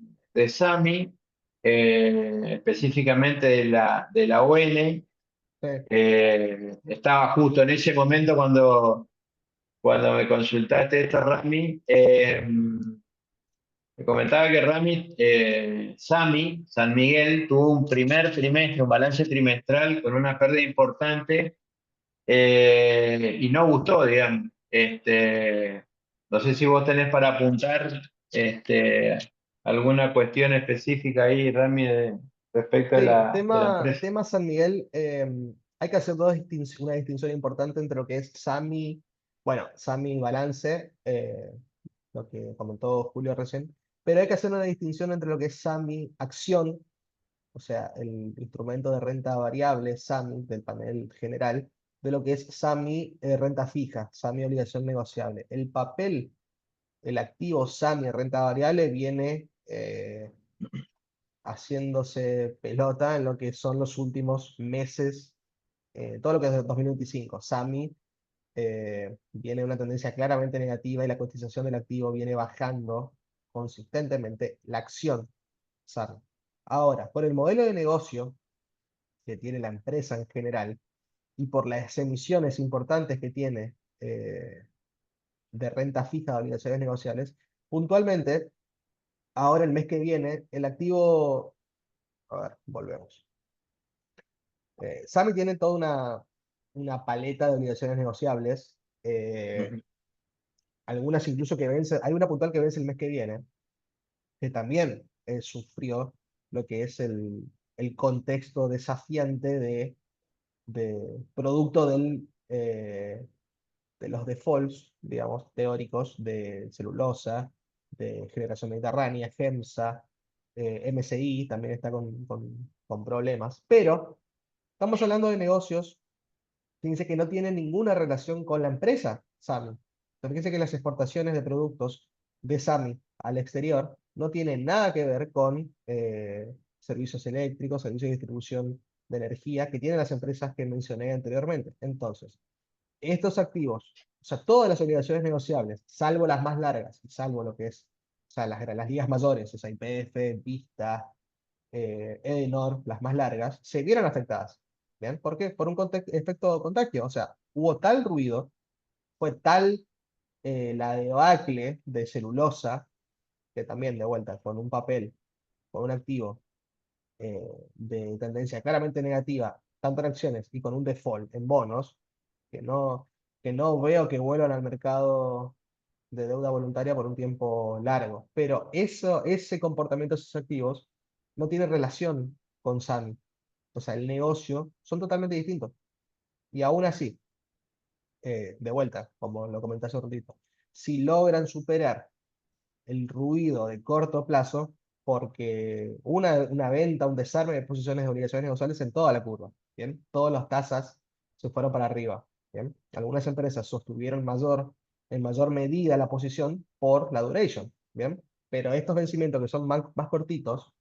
SAMI, específicamente de la ON. sí. Estaba justo en ese momento cuando me consultaste esto, Rami. Me comentaba que Sami, San Miguel, tuvo un primer trimestre, un balance trimestral con una pérdida importante y no gustó, digamos. No sé si vos tenés para apuntar este, alguna cuestión específica ahí, Rami, respecto Sí, de la tema, empresa. tema San Miguel, hay que hacer una distinción importante entre lo que es SAMI, bueno, SAMI balance, lo que comentó Julio recién, pero hay que hacer una distinción entre lo que es SAMI acción, o sea, el instrumento de renta variable, SAMI, del panel general, de lo que es SAMI renta fija, SAMI obligación negociable. El papel, el activo SAMI renta variable viene haciéndose pelota en lo que son los últimos meses, todo lo que es de 2025. SAMI viene una tendencia claramente negativa y la cotización del activo viene bajando consistentemente la acción SAMI. Ahora, por el modelo de negocio que tiene la empresa en general y por las emisiones importantes que tiene de renta fija de obligaciones negociables, puntualmente, ahora el mes que viene, el activo, a ver, volvemos. Sami tiene toda una paleta de obligaciones negociables, Ujú. algunas incluso que vence, hay una puntual que vence el mes que viene, que también sufrió lo que es el contexto desafiante de producto de los defaults, digamos, teóricos de celulosa, de generación mediterránea, GEMSA, MSI también está con problemas, pero estamos hablando de negocios. Fíjense que no tiene ninguna relación con la empresa Sami. Fíjense que las exportaciones de productos de Sami al exterior no tienen nada que ver con servicios eléctricos, servicios de distribución de energía que tienen las empresas que mencioné anteriormente. Entonces, estos activos, o sea, todas las obligaciones negociables, salvo las más largas, y salvo lo que es, o sea, las ligas mayores, o sea, YPF, Vista, Edenor, las más largas, se vieron afectadas. ¿Bien? ¿Por qué? Por un efecto contagio. O sea, hubo tal ruido, fue tal la debacle de celulosa, que también de vuelta, con un papel, con un activo eh, de tendencia claramente negativa, tanto en acciones y con un default en bonos, que no, que no veo que vuelvan al mercado de deuda voluntaria por un tiempo largo. Pero ese comportamiento de esos activos no tiene relación con SAMI. O sea, el negocio son totalmente distintos. Y aún así, de vuelta, como lo comenté hace un ratito, si logran superar el ruido de corto plazo, porque una venta, un desarme de posiciones de obligaciones negociables en toda la curva, ¿bien? Todas las tasas se fueron para arriba, ¿bien? Algunas empresas sostuvieron mayor en mayor medida la posición por la duration, ¿bien? Pero estos vencimientos que son más cortitos,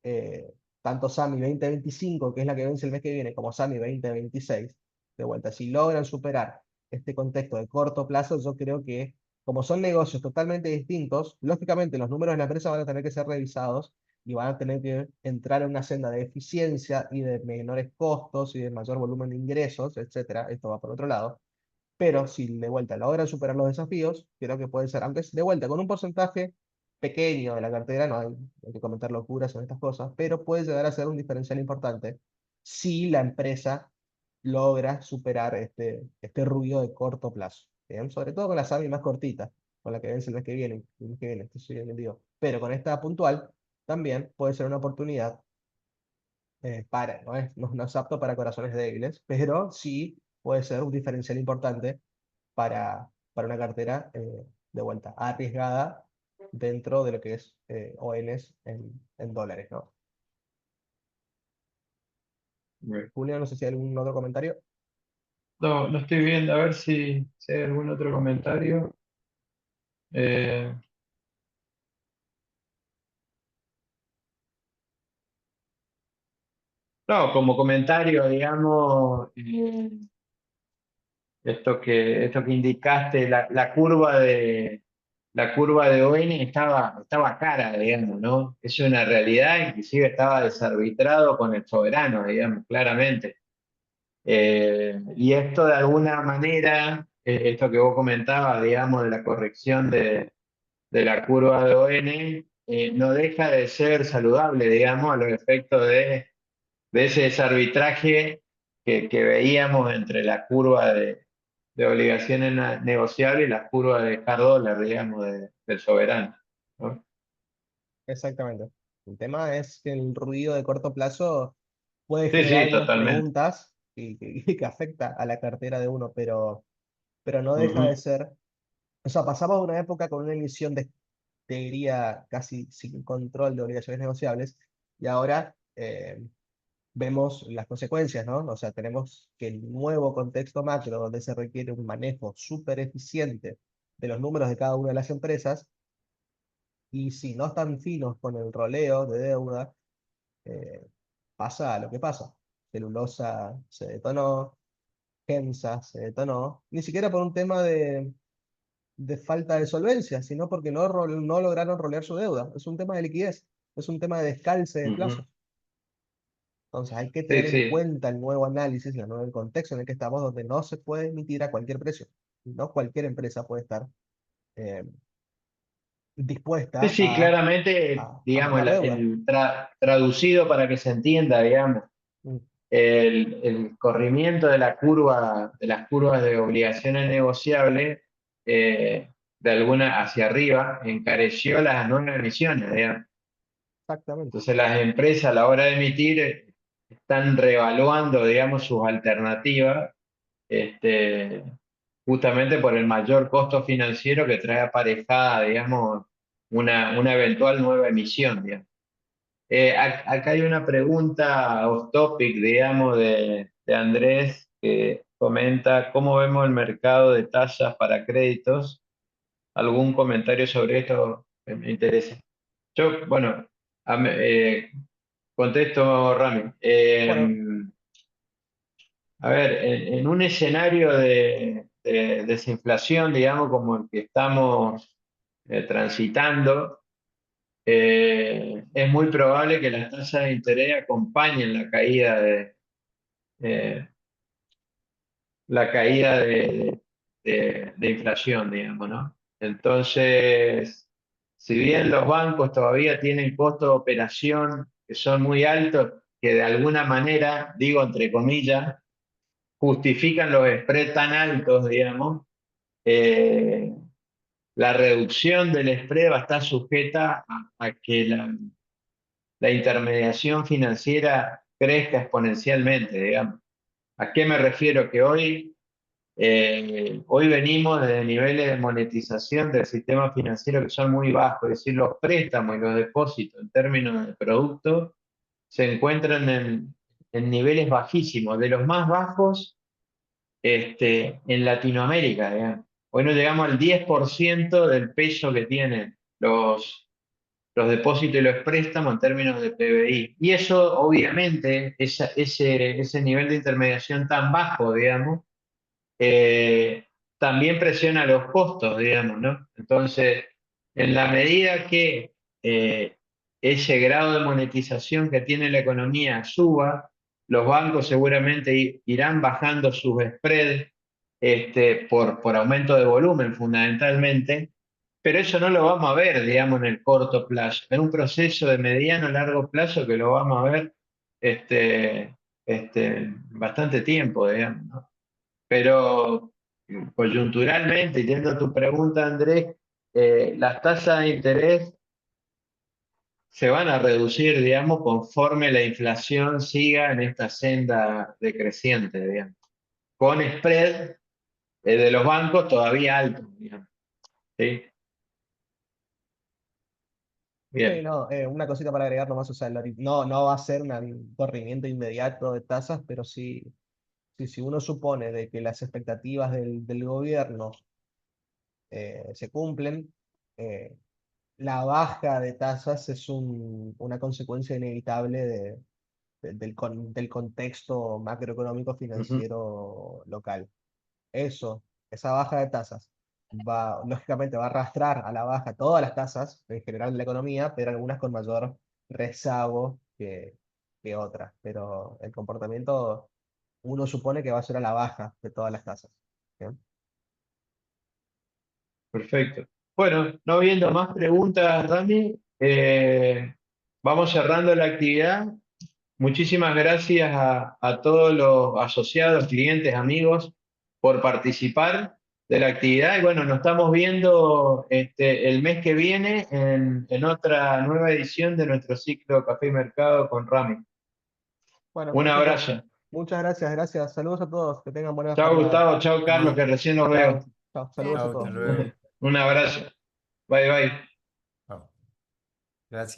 eh, tanto SAMI 2025, que es la que vence el mes que viene, como SAMI 2026, de vuelta, si logran superar este contexto de corto plazo, yo creo que como son negocios totalmente distintos, lógicamente los números de la empresa van a tener que ser revisados y van a tener que entrar en una senda de eficiencia y de menores costos y de mayor volumen de ingresos, etcétera. Esto va por otro lado. Pero si de vuelta logran superar los desafíos, creo que puede ser, aunque es de vuelta con un porcentaje pequeño de la cartera, no hay que comentar locuras en estas cosas, pero puede llegar a ser un diferencial importante si la empresa logra superar este ruido de corto plazo. ¿Bien? Sobre todo con la SAMI más cortita, con la que vence el mes que viene, esto sí digo. Pero con esta puntual también puede ser una oportunidad no es apto para corazones débiles, pero sí puede ser un diferencial importante para una cartera de vuelta arriesgada dentro de lo que es ONs en dólares, ¿no? Bueno. Julio, no sé si hay algún otro comentario. No, no estoy viendo, a ver si hay algún otro comentario. Eh, no, como comentario, digamos, esto que indicaste, la curva de ON estaba cara, digamos, ¿no? Es una realidad, inclusive estaba desarbitrado con el soberano, digamos, claramente. Y esto de alguna manera, esto que vos comentabas, digamos, de la corrección de la curva de ON, no deja de ser saludable, digamos, a los efectos de ese desarbitraje que veíamos entre la curva de obligaciones negociables y la curva de hard dollar, digamos, del soberano, ¿no? Exactamente. El tema es que el ruido de corto plazo puede Sí, generar sí, algunas totalmente. preguntas y que afecta a la cartera de uno, pero no deja de Ujú. ser. O sea, pasamos de una época con una emisión te diría, casi sin control de obligaciones negociables, y ahora vemos las consecuencias, ¿no? O sea, tenemos que el nuevo contexto macro, donde se requiere un manejo súper eficiente de los números de cada una de las empresas, y si no están finos con el roleo de deuda, eh, pasa lo que pasa. Celulosa se detonó, Gemsa se detonó, ni siquiera por un tema de falta de solvencia, sino porque no lograron rolear su deuda. Es un tema de liquidez, es un tema de descalce de Ujú. plazos. Entonces hay que Sí, tener en sí. cuenta el nuevo análisis, el nuevo contexto en el que estamos, donde no se puede emitir a cualquier precio. No cualquier empresa puede estar eh, Sí, dispuesta sí, claramente, a digamos, mandar deuda. traducido para que se entienda, digamos, Mm, el corrimiento de las curvas de obligaciones negociables, de alguna hacia arriba, encareció las nuevas emisiones, digamos. exactamente. Entonces las empresas a la hora de emitir están reevaluando, digamos, sus alternativas, este, justamente por el mayor costo financiero que trae aparejada, digamos, una eventual nueva emisión, digamos. Acá hay una pregunta off topic, digamos, de Andrés, que comenta cómo vemos el mercado de tasas para créditos. ¿Algún comentario sobre esto? Me interesa. Yo, bueno, contesto, Rami. Bueno, A ver, en un escenario de desinflación, digamos, como el que estamos transitando, es muy probable que las tasas de interés acompañen eh, la caída de inflación, digamos, ¿no? Entonces, si bien los bancos todavía tienen costos de operación que son muy altos, que de alguna manera, digo entre comillas, justifican los spreads tan altos, digamos, eh, la reducción del spread va a estar sujeta a que la intermediación financiera crezca exponencialmente, digamos. ¿A qué me refiero? Que hoy venimos desde niveles de monetización del sistema financiero que son muy bajos, es decir, los préstamos y los depósitos en términos de producto se encuentran en niveles bajísimos, de los más bajos en Latinoamérica, digamos. Hoy no llegamos al 10% del peso que tienen los depósitos y los préstamos en términos de PBI. Y eso, obviamente, ese nivel de intermediación tan bajo, digamos, también presiona los costos, digamos, ¿no? Entonces, en la medida que ese grado de monetización que tiene la economía suba, los bancos seguramente irán bajando sus spreads por aumento de volumen fundamentalmente, pero eso no lo vamos a ver, digamos, en el corto plazo. En un proceso de mediano a largo plazo que lo vamos a ver este, bastante tiempo, digamos, ¿no? Pero coyunturalmente, yendo a tu pregunta, Andrés, las tasas de interés se van a reducir, digamos, conforme la inflación siga en esta senda decreciente, digamos, con spread de los bancos todavía altos, digamos. ¿Sí? Sí, Bien. no, una cosita para agregar nomás, o sea, no va a ser un corrimiento inmediato de tasas, pero si uno supone de que las expectativas del gobierno se cumplen, eh, la baja de tasas es una consecuencia inevitable del contexto macroeconómico Ujú. financiero local. Esa baja de tasas lógicamente va a arrastrar a la baja todas las tasas en general de la economía, pero algunas con mayor rezago que otras. Pero el comportamiento uno supone que va a ser a la baja de todas las tasas. ¿Bien? Perfecto. Bueno, no viendo más preguntas, Rami, vamos cerrando la actividad. Muchísimas gracias a todos los asociados, clientes, amigos por participar de la actividad. Y bueno, nos estamos viendo el mes que viene en otra nueva edición de nuestro ciclo Café y Mercado con Rami. Bueno, Un perfecto. abrazo. Muchas gracias, gracias. Saludos a todos. Que tengan buena Chao jornada. Gustavo, chao Carlos, que recién los Chao, veo. chao. Saludos a Chao, todos. hasta luego. Un abrazo. Bye bye. Chao. Gracias.